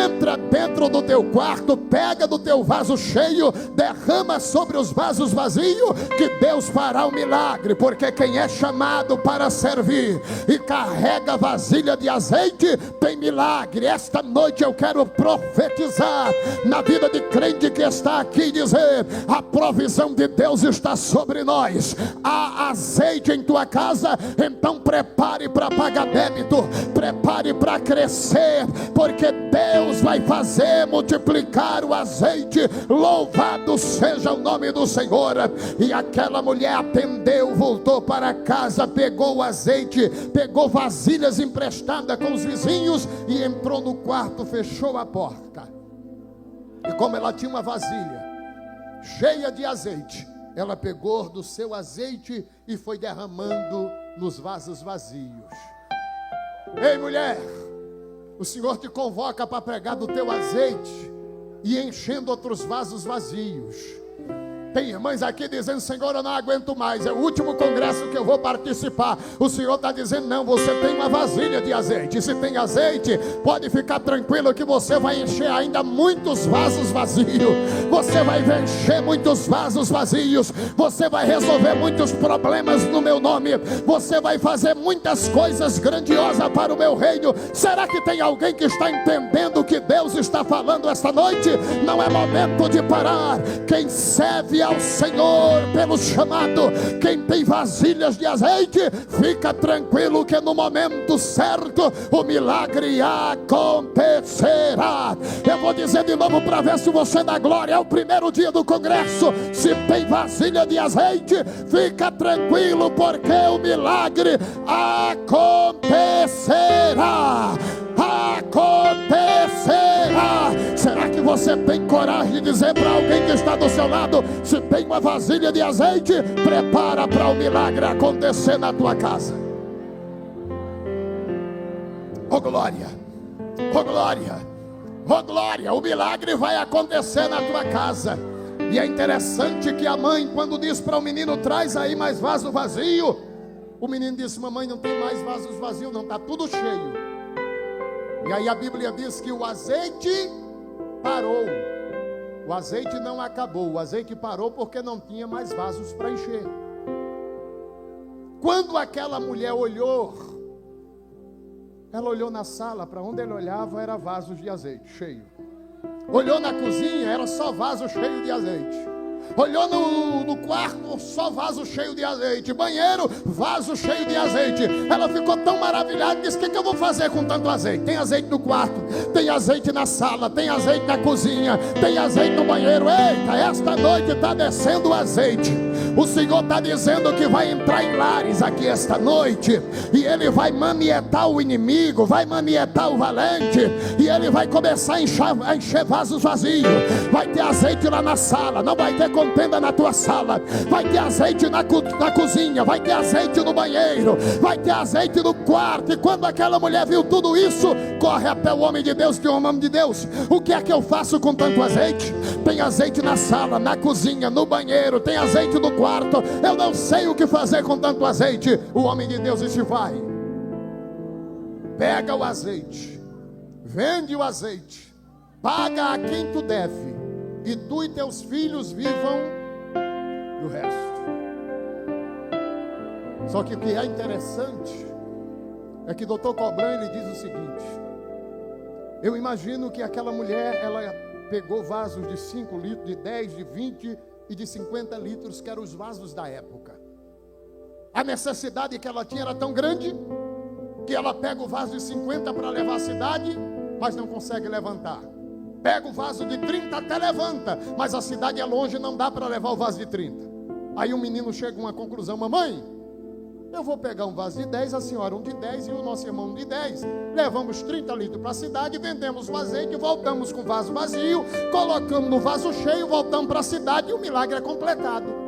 Entra dentro do teu quarto, pega do teu vaso cheio, derrama sobre os vasos vazios, que Deus fará o milagre. Porque quem é chamado para servir e carrega vasilha de azeite, tem milagre. Esta noite eu quero profetizar na vida de crente que está aqui, dizer: a provisão de Deus está sobre nós. Há azeite em tua casa, então prepare para pagar débito, prepare para crescer, porque Deus vai fazer multiplicar o azeite. Louvado seja o nome do Senhor. E aquela mulher atendeu, voltou para casa, pegou o azeite, pegou vasilhas emprestadas com os vizinhos e entrou no quarto, fechou a porta. E como ela tinha uma vasilha cheia de azeite, ela pegou do seu azeite e foi derramando nos vasos vazios. Ei, mulher, o Senhor te convoca para pegar do teu azeite e enchendo outros vasos vazios. Tem irmãs aqui dizendo: Senhor, eu não aguento mais, é o último congresso que eu vou participar. O Senhor está dizendo: não, você tem uma vasilha de azeite. Se tem azeite, pode ficar tranquilo que você vai encher ainda muitos vasos vazios. Você vai encher muitos vasos vazios. Você vai resolver muitos problemas no meu nome. Você vai fazer muitas coisas grandiosas para o meu reino. Será que tem alguém que está entendendo o que Deus está falando esta noite? Não é momento de parar. Quem serve ao Senhor pelo chamado, quem tem vasilhas de azeite, fica tranquilo que no momento certo o milagre acontecerá. Eu vou dizer de novo para ver se você dá glória. É o primeiro dia do congresso. Se tem vasilha de azeite, fica tranquilo, porque o milagre acontecerá. Acontecerá. Será que você tem coragem de dizer para alguém que está do seu lado: se tem uma vasilha de azeite, prepara para o milagre acontecer na tua casa? Oh glória, oh glória, oh glória. O milagre vai acontecer na tua casa. E é interessante que a mãe, quando diz para o menino, traz aí mais vaso vazio, o menino disse, mamãe, não tem mais vasos vazios não, está tudo cheio. E aí a Bíblia diz que o azeite parou. O azeite não acabou, o azeite parou porque não tinha mais vasos para encher. Quando aquela mulher olhou, ela olhou na sala, para onde ela olhava era vasos de azeite, cheio. Olhou na cozinha, era só vaso cheio de azeite. Olhou no quarto, só vaso cheio de azeite. Banheiro, vaso cheio de azeite. Ela ficou tão maravilhada, disse, o que eu vou fazer com tanto azeite? Tem azeite no quarto, tem azeite na sala, tem azeite na cozinha, tem azeite no banheiro. Eita, esta noite está descendo o azeite. O Senhor está dizendo que vai entrar em lares aqui esta noite, e Ele vai manietar o inimigo, vai manietar o valente, e Ele vai começar a encher vasos vazios. Vai ter azeite lá na sala, não vai ter contenda na tua sala. Vai ter azeite na cozinha, vai ter azeite no banheiro, vai ter azeite no quarto. E quando aquela mulher viu tudo isso, corre até o homem de Deus, que é o homem de Deus. O que é que eu faço com tanto azeite? Tem azeite na sala, na cozinha, no banheiro, tem azeite no quarto. Eu não sei o que fazer com tanto azeite. O homem de Deus disse, vai, pega o azeite, vende o azeite, paga a quem tu deve, e tu e teus filhos vivam do resto. Só que o que é interessante é que Dr. Cobran, ele diz o seguinte: eu imagino que aquela mulher, ela pegou vasos de 5 litros, de 10, de 20 e de 50 litros, que eram os vasos da época. A necessidade que ela tinha era tão grande que ela pega o vaso de 50 para levar à cidade, mas não consegue levantar. Pega o vaso de 30, até levanta, mas a cidade é longe, não dá para levar o vaso de 30. Aí o menino chega a uma conclusão: mamãe, eu vou pegar um vaso de 10, a senhora um de 10 e o nosso irmão um de 10. Levamos 30 litros para a cidade, vendemos o azeite, voltamos com o vaso vazio, colocamos no vaso cheio, voltamos para a cidade e o milagre é completado.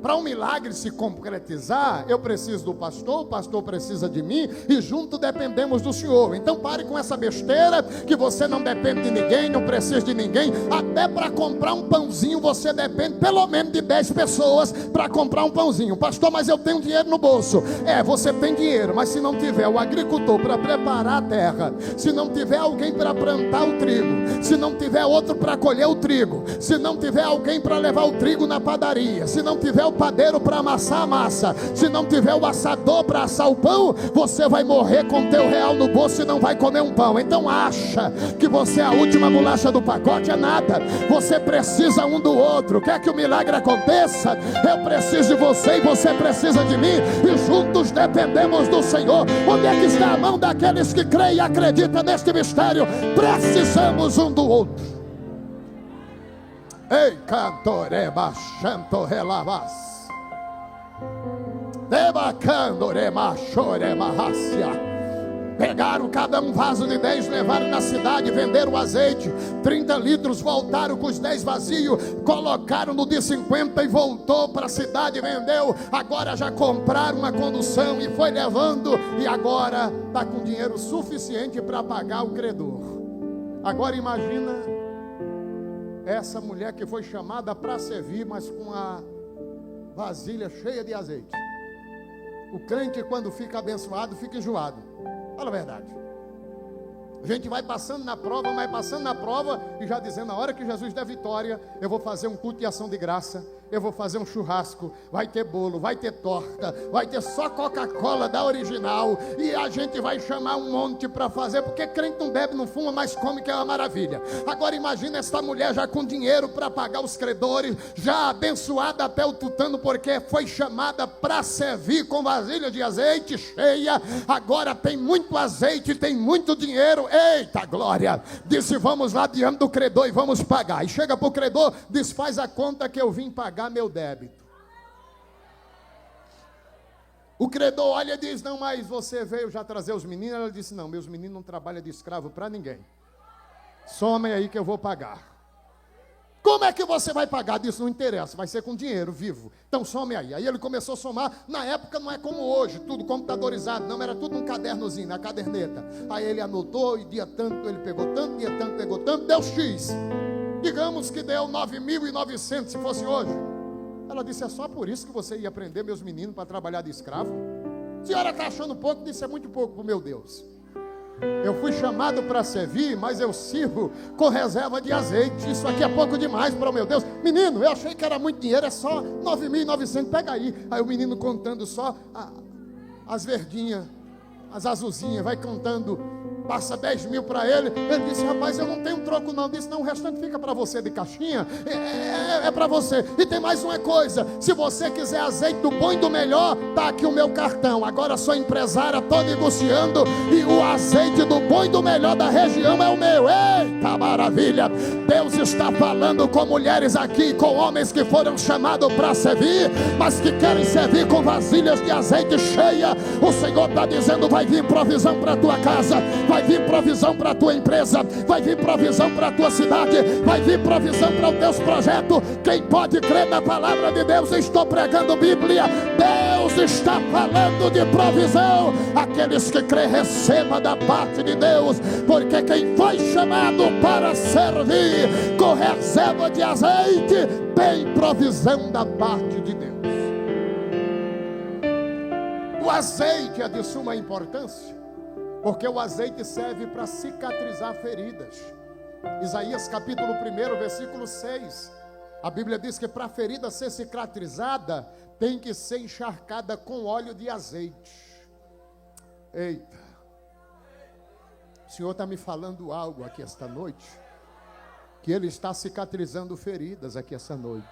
Para um milagre se concretizar, eu preciso do pastor, o pastor precisa de mim, e junto dependemos do Senhor. Então pare com essa besteira, que você não depende de ninguém, não precisa de ninguém. Até para comprar um pãozinho, você depende pelo menos de 10 pessoas para comprar um pãozinho. Pastor, mas eu tenho dinheiro no bolso. Você tem dinheiro, mas se não tiver o agricultor para preparar a terra, se não tiver alguém para plantar o trigo, se não tiver outro para colher o trigo, se não tiver alguém para levar o trigo na padaria, se não tiver o padeiro para amassar a massa, se não tiver o assador para assar o pão, você vai morrer com teu real no bolso e não vai comer um pão. Então acha que você é a última bolacha do pacote? É nada. Você precisa um do outro. Quer que o milagre aconteça? Eu preciso de você e você precisa de mim, e juntos dependemos do Senhor. Onde é que está a mão daqueles que creem e acreditam neste mistério? Precisamos um do outro. Ei, cantoreba, chanto relavas, debacandorema, chorema, rácia. Pegaram cada um vaso de 10, levaram na cidade, venderam o azeite, 30 litros, voltaram com os 10 vazios, colocaram no de 50 e voltou para a cidade, vendeu. Agora já compraram uma condução e foi levando, e agora está com dinheiro suficiente para pagar o credor. Agora imagina essa mulher que foi chamada para servir, mas com a vasilha cheia de azeite. O crente, quando fica abençoado, fica enjoado. Fala a verdade. A gente vai passando na prova, mas passando na prova e já dizendo: na hora que Jesus der vitória, eu vou fazer um culto de ação de graça, eu vou fazer um churrasco, vai ter bolo, vai ter torta, vai ter só Coca-Cola da original, e a gente vai chamar um monte para fazer, porque crente não bebe, não fuma, mas come, que é uma maravilha. Agora imagina esta mulher já com dinheiro para pagar os credores, já abençoada até o tutano, porque foi chamada para servir com vasilha de azeite cheia. Agora tem muito azeite, tem muito dinheiro. Eita glória! Disse: vamos lá diante do credor e vamos pagar. E chega para o credor, diz: faz a conta que eu vim pagar meu débito. O credor olha e diz: não, mas você veio já trazer os meninos? Ela disse: não, meus meninos não trabalham de escravo para ninguém. Somem aí que eu vou pagar. Como é que você vai pagar? Disse: não interessa, vai ser com dinheiro vivo. Então some aí. Aí ele começou a somar. Na época não é como hoje, tudo computadorizado, não, era tudo num cadernozinho, na caderneta. Aí ele anotou, e dia tanto ele pegou tanto, dia tanto pegou tanto, deu X. Digamos que deu 9.900 se fosse hoje. Ela disse: é só por isso que você ia prender meus meninos para trabalhar de escravo? A senhora está achando pouco? Disse: é muito pouco para o meu Deus. Eu fui chamado para servir, mas eu sirvo com reserva de azeite. Isso aqui é pouco demais para o meu Deus. Menino, eu achei que era muito dinheiro, é só 9.900, pega aí. Aí o menino contando só as verdinhas, as azulzinhas, vai contando, passa 10 mil para ele. Ele disse: rapaz, eu não tenho troco não. Disse: não, o restante fica para você de caixinha. É para você. E tem mais uma coisa: se você quiser azeite do bom e do melhor, tá aqui o meu cartão. Agora sou empresária, estou negociando, e o azeite do bom e do melhor da região é o meu. Eita maravilha! Deus está falando com mulheres aqui, com homens que foram chamados para servir, mas que querem servir com vasilhas de azeite cheia. O Senhor está dizendo: vai vir provisão para a tua casa, vai vir provisão para a tua empresa, vai vir provisão para a tua cidade, vai vir provisão para o teu projeto. Quem pode crer na palavra de Deus? Eu estou pregando Bíblia. Deus está falando de provisão. Aqueles que crêem, receba da parte de Deus, porque quem foi chamado para servir com reserva de azeite tem provisão da parte de Deus. O azeite é de suma importância, porque o azeite serve para cicatrizar feridas. Isaías capítulo 1, versículo 6. A Bíblia diz que para a ferida ser cicatrizada, tem que ser encharcada com óleo de azeite. Eita, o Senhor está me falando algo aqui esta noite, que Ele está cicatrizando feridas aqui esta noite.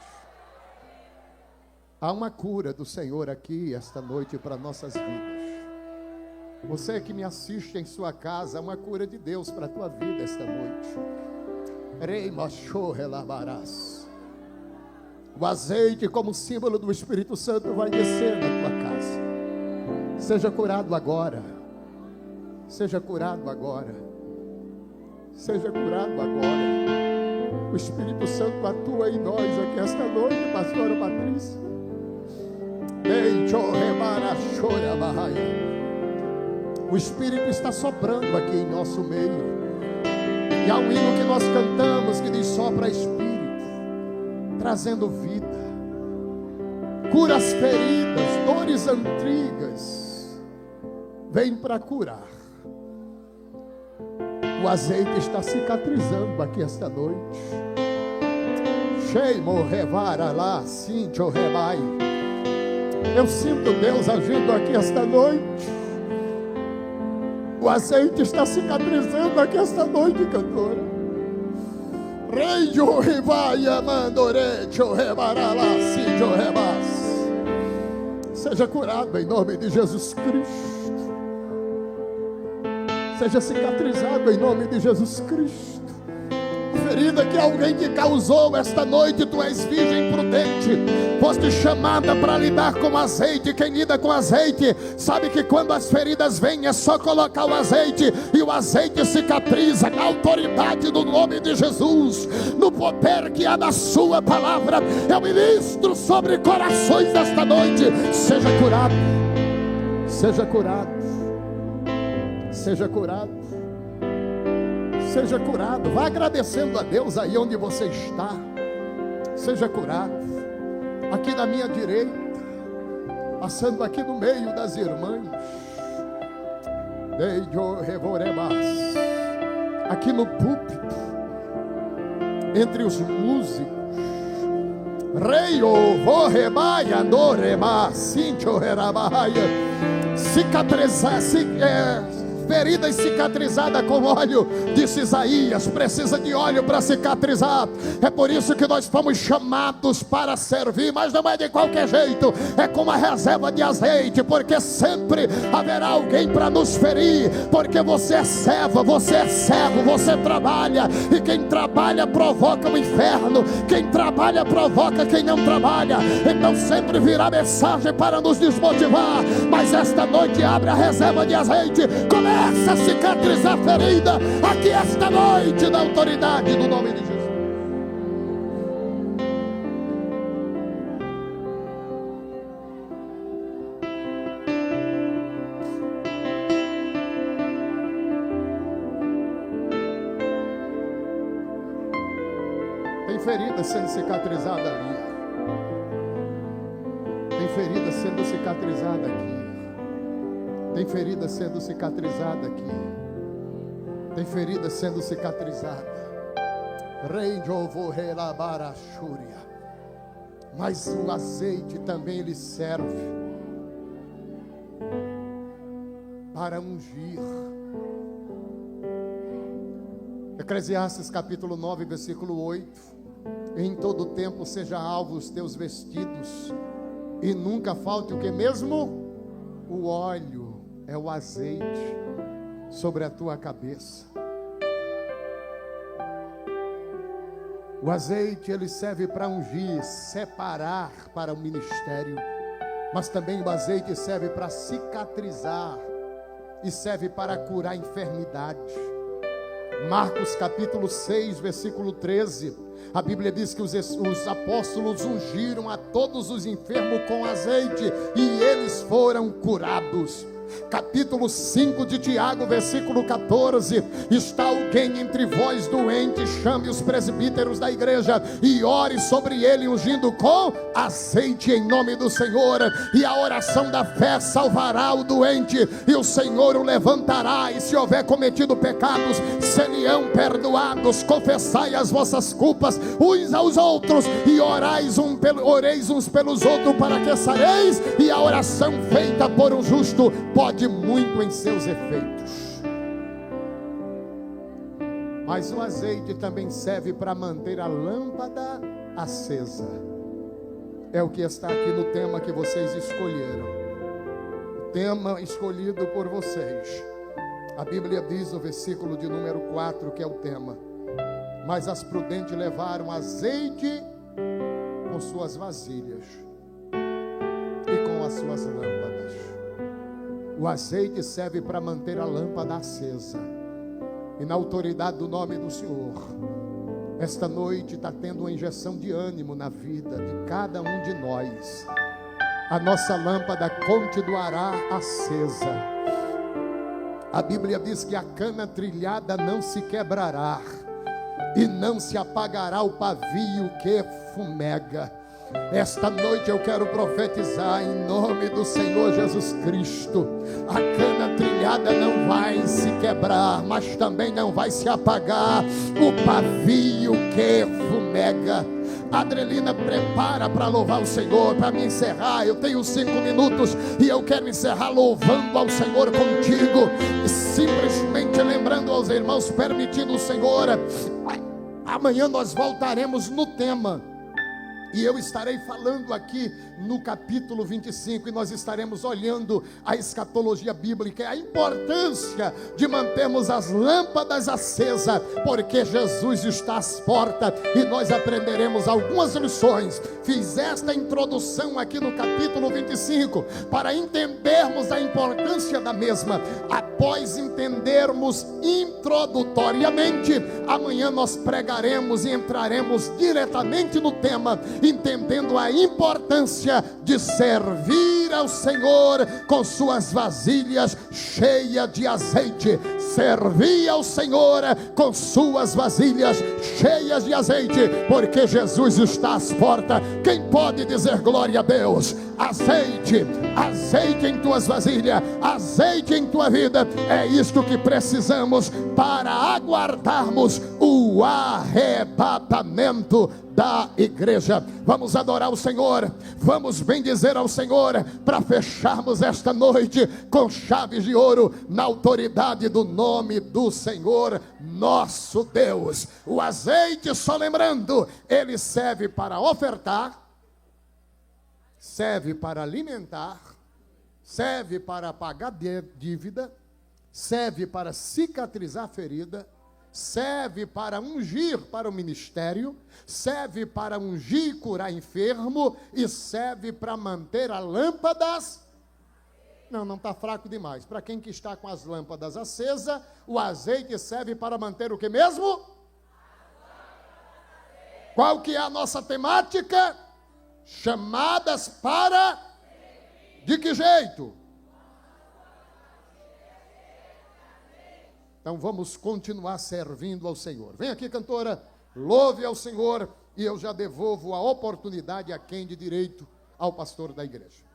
Há uma cura do Senhor aqui esta noite para nossas vidas. Você que me assiste em sua casa, há uma cura de Deus para a tua vida esta noite. O azeite, como símbolo do Espírito Santo, vai descer na tua casa. Seja curado agora. Seja curado agora. Seja curado agora. O Espírito Santo atua em nós aqui esta noite, pastora Patrícia. O Espírito está soprando aqui em nosso meio. E há um hino que nós cantamos que diz: sopra Espírito, trazendo vida, cura as feridas, dores antigas, vem para curar. O azeite está cicatrizando aqui esta noite. Sheimo revara lá, cincho rebai. Eu sinto Deus agindo aqui esta noite. O azeite está cicatrizando aqui esta noite, cantora. Rei de Rivaia, Mandorecho, Rebarala, Cincho Rebas. Seja curado em nome de Jesus Cristo. Seja cicatrizado em nome de Jesus Cristo. Ferida que alguém te causou esta noite, tu és virgem prudente, foste chamada para lidar com azeite. Quem lida com azeite sabe que quando as feridas vêm é só colocar o azeite, e o azeite cicatriza. Na autoridade do nome de Jesus, no poder que há na sua palavra, eu ministro sobre corações desta noite. Seja curado, seja curado, seja curado, seja curado. Vá agradecendo a Deus aí onde você está. Seja curado. Aqui na minha direita, passando aqui no meio das irmãs, aqui no púlpito, entre os músicos, cicatrizar, feridas cicatrizadas com óleo, disse Isaías, precisa de óleo para cicatrizar. É por isso que nós fomos chamados para servir, mas não é de qualquer jeito, é com uma reserva de azeite, porque sempre haverá alguém para nos ferir, porque você é serva, você é servo, você trabalha, e quem trabalha provoca o inferno, quem trabalha provoca quem não trabalha. Então sempre virá mensagem para nos desmotivar, mas esta noite abre a reserva de azeite, começa a cicatrizar a ferida aqui esta noite, na autoridade do nome de Jesus. ferida sendo cicatrizada ali. Tem ferida sendo cicatrizada aqui. Tem ferida sendo cicatrizada aqui. Tem ferida sendo cicatrizada. Rei de ovo relabarachúria. Mas o azeite também ele serve para ungir. Eclesiastes capítulo 9, versículo 8. Em todo tempo seja alvo os teus vestidos, e nunca falte o que mesmo? O óleo, é o azeite sobre a tua cabeça. O azeite ele serve para ungir, separar para o ministério, mas também o azeite serve para cicatrizar e serve para curar enfermidade. Marcos capítulo 6, versículo 13, a Bíblia diz que os apóstolos ungiram a todos os enfermos com azeite e eles foram curados. Capítulo 5 de Tiago, versículo 14: está alguém entre vós doente, chame os presbíteros da igreja e ore sobre ele, ungindo com azeite em nome do Senhor, e a oração da fé salvará o doente, e o Senhor o levantará, e se houver cometido pecados, serão perdoados. Confessai as vossas culpas uns aos outros, e oreis uns pelos outros, para que sareis, e a oração feita por um justo pode muito em seus efeitos. Mas o azeite também serve para manter a lâmpada acesa. É o que está aqui no tema que vocês escolheram. O tema escolhido por vocês. A Bíblia diz no versículo de número 4 que é o tema: mas as prudentes levaram azeite com suas vasilhas e com as suas lâmpadas. O azeite serve para manter a lâmpada acesa. E na autoridade do nome do Senhor, esta noite está tendo uma injeção de ânimo na vida de cada um de nós. A nossa lâmpada continuará acesa. A Bíblia diz que a cana trilhada não se quebrará, e não se apagará o pavio que fumega. Esta noite eu quero profetizar em nome do Senhor Jesus Cristo: a cana trilhada não vai se quebrar, mas também não vai se apagar o pavio que fumega. Adrelina, prepara para louvar o Senhor, para me encerrar. Eu tenho 5 minutos e eu quero encerrar louvando ao Senhor contigo, simplesmente lembrando aos irmãos, permitindo o Senhor. Amanhã nós voltaremos no tema, e eu estarei falando aqui no capítulo 25, e nós estaremos olhando a escatologia bíblica, a importância de mantermos as lâmpadas acesas, porque Jesus está às portas, e nós aprenderemos algumas lições. Fiz esta introdução aqui no capítulo 25, para entendermos a importância da mesma. Após entendermos introdutoriamente, amanhã nós pregaremos e entraremos diretamente no tema, entendendo a importância de servir ao Senhor com suas vasilhas cheias de azeite. Servir ao Senhor com suas vasilhas cheias de azeite, porque Jesus está às portas. Quem pode dizer glória a Deus? Azeite, azeite em tuas vasilhas, azeite em tua vida. É isto que precisamos para aguardarmos o arrebatamento da igreja. Vamos adorar o Senhor, vamos bendizer ao Senhor, para fecharmos esta noite com chaves de ouro, na autoridade do nome do Senhor nosso Deus. O azeite, só lembrando, ele serve para ofertar, serve para alimentar, serve para pagar dívida, serve para cicatrizar ferida, serve para ungir para o ministério, serve para ungir e curar enfermo, e serve para manter as lâmpadas. Não está fraco demais. Para quem que está com as lâmpadas acesas, o azeite serve para manter o que mesmo? Qual que é a nossa temática? Chamadas para... De que jeito? Então vamos continuar servindo ao Senhor. Vem aqui, cantora, louve ao Senhor. e eu já devolvo a oportunidade a quem de direito ao pastor da igreja.